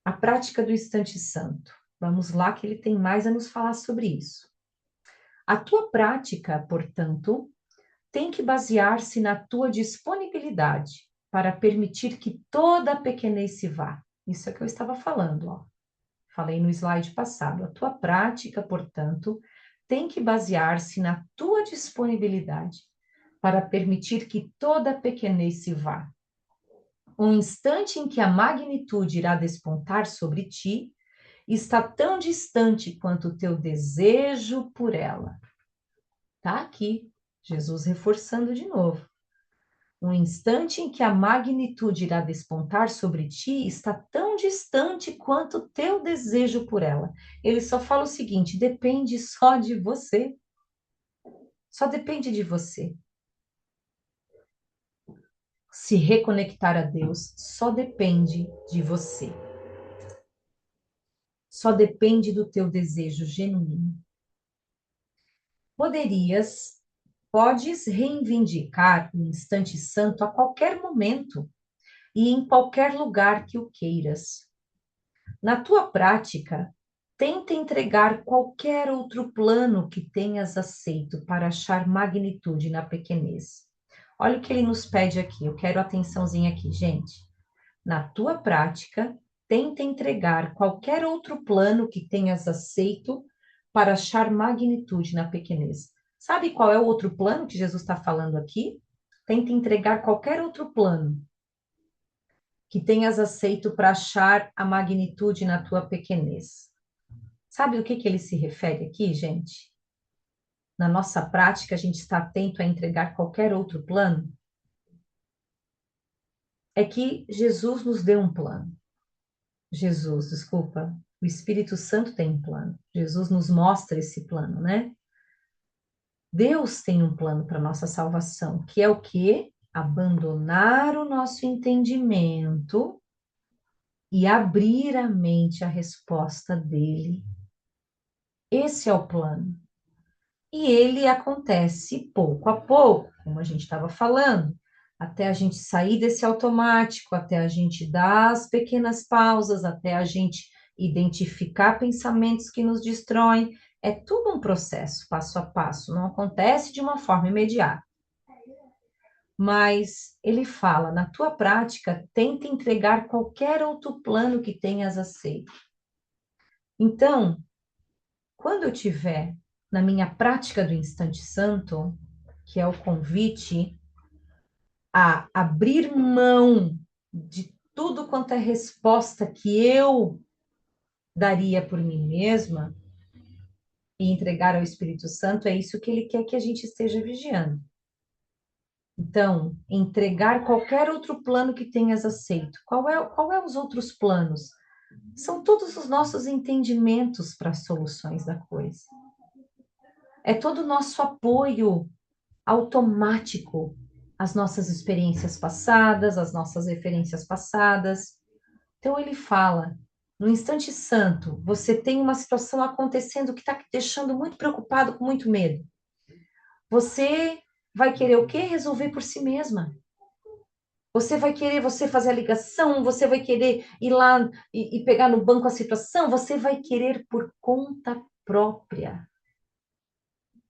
A prática do instante santo. Vamos lá que ele tem mais a nos falar sobre isso. A tua prática, portanto, tem que basear-se na tua disponibilidade para permitir que toda a pequenez se vá. Isso é que eu estava falando, ó. Falei no slide passado. A tua prática, portanto, tem que basear-se na tua disponibilidade para permitir que toda a pequenez se vá. Um instante em que a magnitude irá despontar sobre ti está tão distante quanto o teu desejo por ela. Tá aqui, Jesus reforçando de novo. Um instante em que a magnitude irá despontar sobre ti está tão distante quanto o teu desejo por ela. Ele só fala o seguinte: depende só de você. Só depende de você. Se reconectar a Deus só depende de você. Só depende do teu desejo genuíno. Podes reivindicar o instante santo a qualquer momento e em qualquer lugar que o queiras. Na tua prática, tenta entregar qualquer outro plano que tenhas aceito para achar magnitude na pequenez. Olha o que ele nos pede aqui, eu quero atençãozinha aqui, gente. Na tua prática, tenta entregar qualquer outro plano que tenhas aceito para achar magnitude na pequenez. Sabe qual é o outro plano que Jesus está falando aqui? Tenta entregar qualquer outro plano que tenhas aceito para achar a magnitude na tua pequenez. Sabe o que ele se refere aqui, gente? Na nossa prática, a gente está atento a entregar qualquer outro plano? É que Jesus nos deu um plano. Desculpa, o Espírito Santo tem um plano. Jesus nos mostra esse plano, né? Deus tem um plano para nossa salvação, que é o quê? Abandonar o nosso entendimento e abrir a mente à resposta dele. Esse é o plano. E ele acontece pouco a pouco, como a gente estava falando, até a gente sair desse automático, até a gente dar as pequenas pausas, até a gente identificar pensamentos que nos destroem. É tudo um processo, passo a passo, não acontece de uma forma imediata. Mas ele fala, na tua prática, tenta entregar qualquer outro plano que tenhas aceito. Então, quando eu tiver na minha prática do instante santo, que é o convite a abrir mão de tudo quanto é resposta que eu daria por mim mesma e entregar ao Espírito Santo, é isso que ele quer que a gente esteja vigiando. Então, entregar qualquer outro plano que tenhas aceito. Qual é os outros planos? São todos os nossos entendimentos para as soluções da coisa. É todo o nosso apoio automático às nossas experiências passadas, às nossas referências passadas. Então ele fala, no instante santo, você tem uma situação acontecendo que está te deixando muito preocupado, com muito medo. Você vai querer o quê? Resolver por si mesma. Você vai querer você fazer a ligação, você vai querer ir lá e pegar no banco a situação, você vai querer por conta própria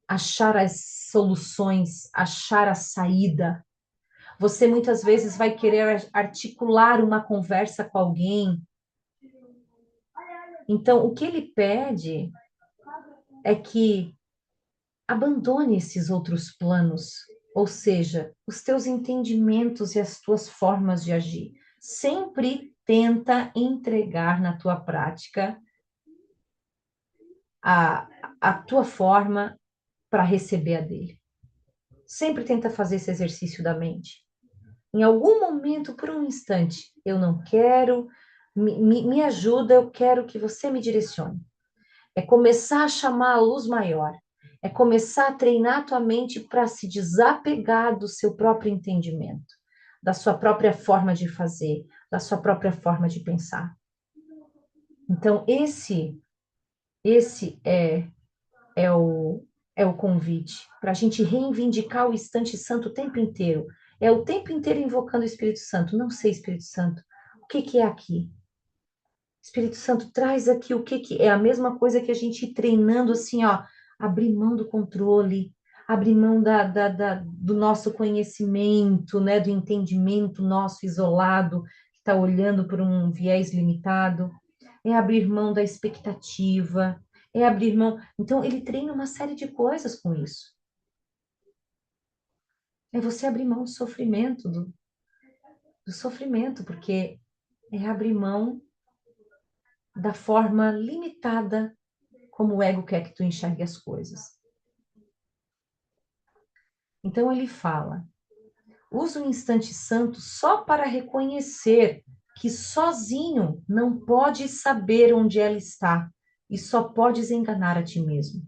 achar as soluções, achar a saída. Você muitas vezes vai querer articular uma conversa com alguém. Então, o que ele pede é que abandone esses outros planos, ou seja, os teus entendimentos e as tuas formas de agir. Sempre tenta entregar na tua prática a tua forma para receber a dele. Sempre tenta fazer esse exercício da mente. Em algum momento, por um instante, eu não quero, me ajuda, eu quero que você me direcione. É começar a chamar a luz maior. É começar a treinar a tua mente para se desapegar do seu próprio entendimento, da sua própria forma de fazer, da sua própria forma de pensar. Então, esse é o convite para a gente reivindicar o instante santo o tempo inteiro. É o tempo inteiro invocando o Espírito Santo. Não sei, Espírito Santo, o que é aqui? Espírito Santo, traz aqui o que que é a mesma coisa que a gente ir treinando assim, ó, abrir mão do controle, abrir mão do nosso conhecimento, né, do entendimento nosso isolado, que está olhando por um viés limitado, é abrir mão da expectativa, é abrir mão. Então, ele treina uma série de coisas com isso. É você abrir mão do sofrimento, do sofrimento, porque é abrir mão da forma limitada como o ego quer que tu enxergue as coisas. Então ele fala, usa o instante santo só para reconhecer que sozinho não podes saber onde ela está e só podes enganar a ti mesmo.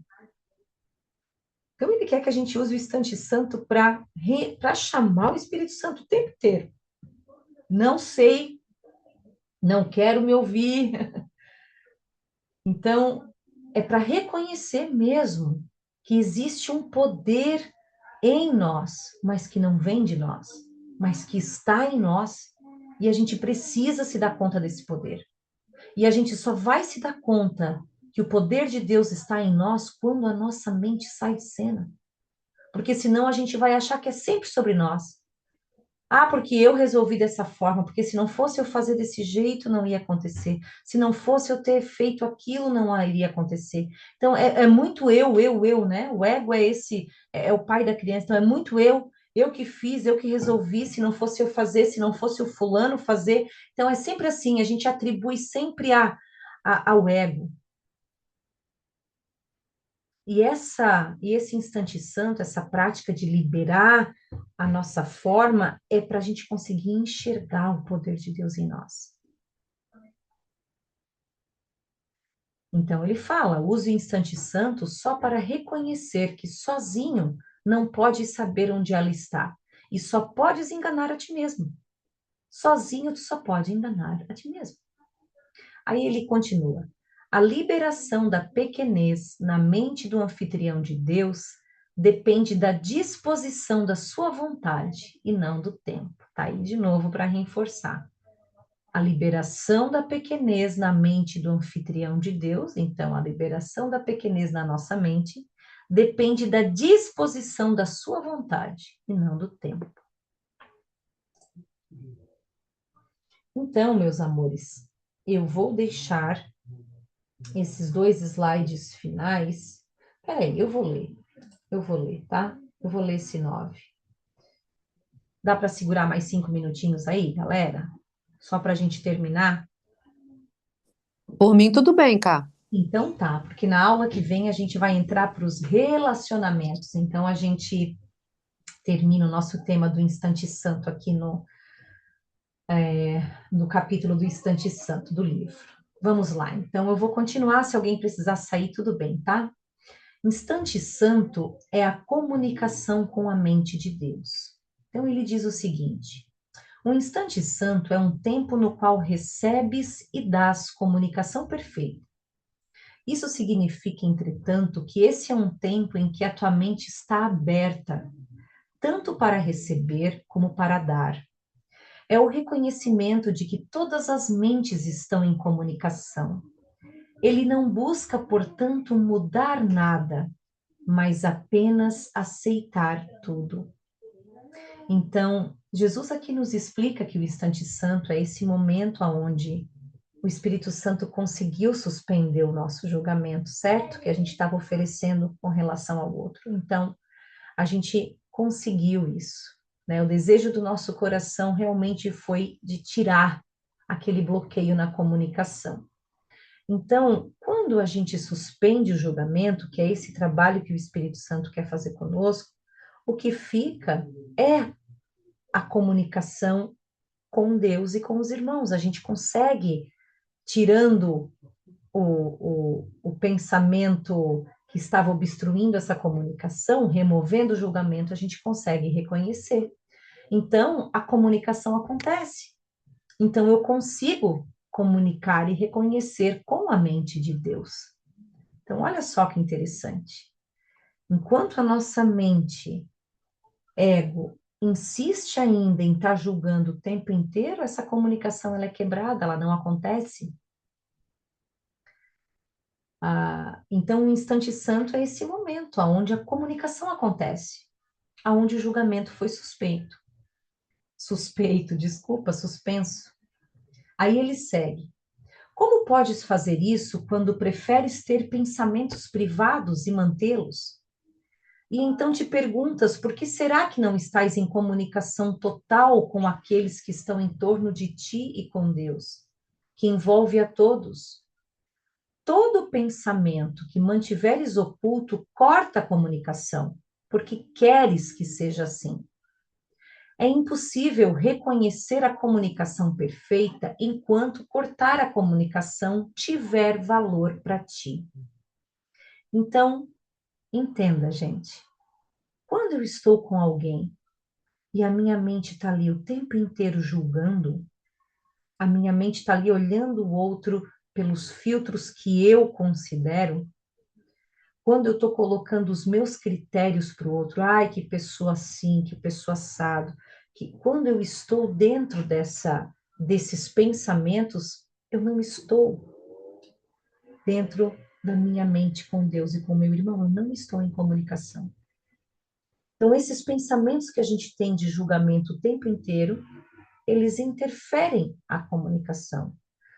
Então ele quer que a gente use o instante santo para chamar o Espírito Santo o tempo inteiro. Não sei, não quero me ouvir. Então, é para reconhecer mesmo que existe um poder em nós, mas que não vem de nós, mas que está em nós, e a gente precisa se dar conta desse poder. E a gente só vai se dar conta que o poder de Deus está em nós quando a nossa mente sai de cena. Porque senão a gente vai achar que é sempre sobre nós. Ah, porque eu resolvi dessa forma, porque se não fosse eu fazer desse jeito, não ia acontecer. Se não fosse eu ter feito aquilo, não iria acontecer. Então, é muito eu, né? O ego é esse, é o pai da criança. Então, é muito eu que fiz, eu que resolvi, se não fosse eu fazer, se não fosse o fulano fazer. Então, é sempre assim, a gente atribui sempre ao ego. E esse instante santo, essa prática de liberar a nossa forma, é para a gente conseguir enxergar o poder de Deus em nós. Então ele fala, use o instante santo só para reconhecer que sozinho não podes saber onde ela está e só podes enganar a ti mesmo. Sozinho tu só pode enganar a ti mesmo. Aí ele continua. A liberação da pequenez na mente do anfitrião de Deus depende da disposição da sua vontade e não do tempo. Tá aí de novo para reforçar. A liberação da pequenez na mente do anfitrião de Deus, então a liberação da pequenez na nossa mente, depende da disposição da sua vontade e não do tempo. Então, meus amores, eu vou deixar esses dois slides finais. Peraí, eu vou ler, tá? Eu vou ler esse 9. Dá para segurar mais 5 minutinhos aí, galera? Só para a gente terminar? Por mim, tudo bem, cá. Então tá, porque na aula que vem a gente vai entrar para os relacionamentos. Então a gente termina o nosso tema do instante santo aqui no capítulo do instante santo do livro. Vamos lá, então eu vou continuar. Se alguém precisar sair, tudo bem, tá? Instante santo é a comunicação com a mente de Deus. Então ele diz o seguinte: um instante santo é um tempo no qual recebes e dás comunicação perfeita. Isso significa, entretanto, que esse é um tempo em que a tua mente está aberta, tanto para receber como para dar. É o reconhecimento de que todas as mentes estão em comunicação. Ele não busca, portanto, mudar nada, mas apenas aceitar tudo. Então, Jesus aqui nos explica que o instante santo é esse momento onde o Espírito Santo conseguiu suspender o nosso julgamento, certo? Que a gente estava oferecendo com relação ao outro. Então, a gente conseguiu isso, né? O desejo do nosso coração realmente foi de tirar aquele bloqueio na comunicação. Então, quando a gente suspende o julgamento, que é esse trabalho que o Espírito Santo quer fazer conosco, o que fica é a comunicação com Deus e com os irmãos. A gente consegue, tirando o pensamento que estava obstruindo essa comunicação, removendo o julgamento, a gente consegue reconhecer. Então, a comunicação acontece. Então, eu consigo comunicar e reconhecer com a mente de Deus. Então, olha só que interessante. Enquanto a nossa mente, ego, insiste ainda em estar julgando o tempo inteiro, essa comunicação ela é quebrada, ela não acontece. Então, o instante santo é esse momento onde a comunicação acontece, onde o julgamento foi suspenso. Aí ele segue. Como podes fazer isso quando preferes ter pensamentos privados e mantê-los? E então te perguntas, por que será que não estás em comunicação total com aqueles que estão em torno de ti e com Deus, que envolve a todos? Todo pensamento que mantiveres oculto corta a comunicação, porque queres que seja assim. É impossível reconhecer a comunicação perfeita enquanto cortar a comunicação tiver valor para ti. Então, entenda, gente. Quando eu estou com alguém e a minha mente está ali o tempo inteiro julgando, a minha mente está ali olhando o outro pelos filtros que eu considero, quando eu estou colocando os meus critérios para o outro, ai, que pessoa assim, que pessoa assado, que quando eu estou dentro desses pensamentos, eu não estou dentro da minha mente com Deus e com meu irmão, eu não estou em comunicação. Então, esses pensamentos que a gente tem de julgamento o tempo inteiro, eles interferem a comunicação.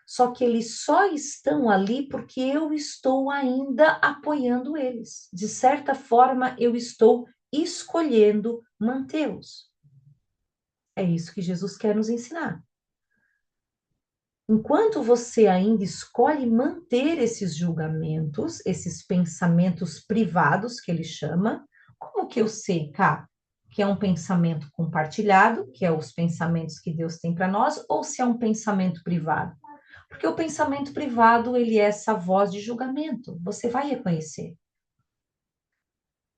Só que eles só estão ali porque eu estou ainda apoiando eles. De certa forma, eu estou escolhendo mantê-los. É isso que Jesus quer nos ensinar. Enquanto você ainda escolhe manter esses julgamentos, esses pensamentos privados que ele chama, como que eu sei, Cá, que é um pensamento compartilhado, que é os pensamentos que Deus tem para nós, ou se é um pensamento privado? Porque o pensamento privado, ele é essa voz de julgamento, você vai reconhecer.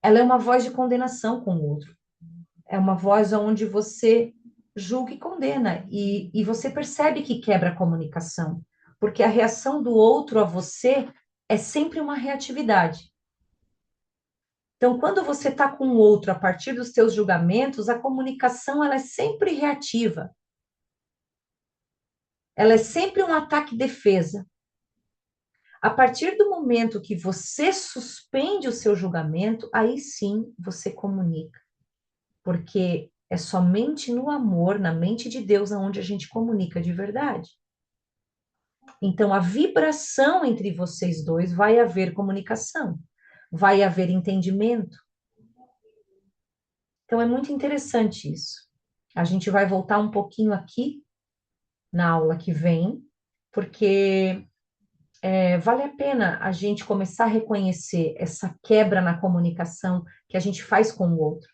Ela é uma voz de condenação com o outro. É uma voz onde você julga e condena, e você percebe que quebra a comunicação, porque a reação do outro a você é sempre uma reatividade. Então, quando você está com o outro a partir dos seus julgamentos, a comunicação ela é sempre reativa. Ela é sempre um ataque-defesa. A partir do momento que você suspende o seu julgamento, aí sim você comunica. Porque é somente no amor, na mente de Deus, aonde a gente comunica de verdade. Então, a vibração entre vocês dois vai haver comunicação, vai haver entendimento. Então, é muito interessante isso. A gente vai voltar um pouquinho aqui na aula que vem, porque vale a pena a gente começar a reconhecer essa quebra na comunicação que a gente faz com o outro.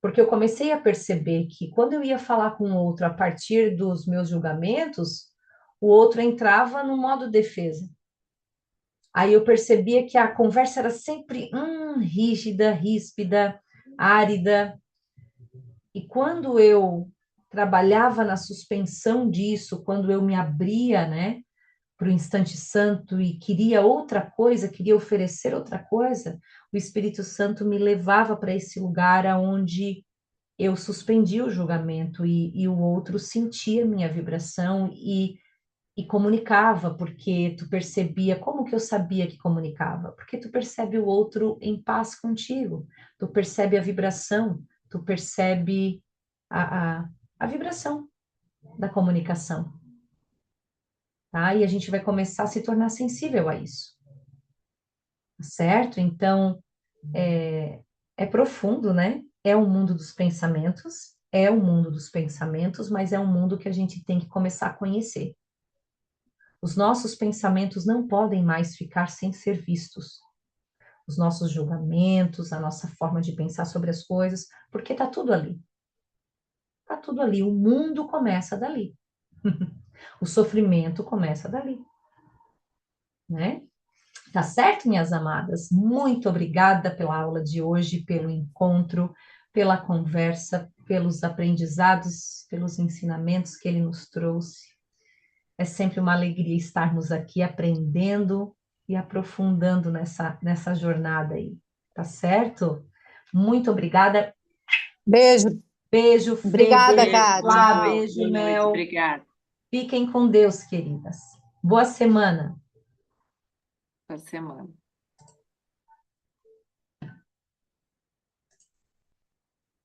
Porque eu comecei a perceber que quando eu ia falar com o outro a partir dos meus julgamentos, o outro entrava no modo defesa. Aí eu percebia que a conversa era sempre rígida, ríspida, árida. E quando eu trabalhava na suspensão disso, quando eu me abria, né, para o instante santo e queria outra coisa, queria oferecer outra coisa, o Espírito Santo me levava para esse lugar aonde eu suspendi o julgamento e o outro sentia minha vibração e comunicava, porque tu percebia, como que eu sabia que comunicava? Porque tu percebe o outro em paz contigo, tu percebe a vibração, tu percebe a vibração da comunicação, tá? E a gente vai começar a se tornar sensível a isso, tá certo? Então, é profundo, né? É o mundo dos pensamentos, é o mundo dos pensamentos, mas é um mundo que a gente tem que começar a conhecer. Os nossos pensamentos não podem mais ficar sem ser vistos. Os nossos julgamentos, a nossa forma de pensar sobre as coisas, porque está tudo ali. Está tudo ali. O mundo começa dali. O sofrimento começa dali. Né? Tá certo, minhas amadas? Muito obrigada pela aula de hoje, pelo encontro, pela conversa, pelos aprendizados, pelos ensinamentos que ele nos trouxe. É sempre uma alegria estarmos aqui aprendendo e aprofundando nessa jornada aí, tá certo? Muito obrigada. Beijo. Beijo, Fê, Obrigada, beijo, Beijo, boa Flá, Kátia. noite, beijo, boa noite, Mel. obrigada. Fiquem com Deus, queridas. Boa semana. essa semana.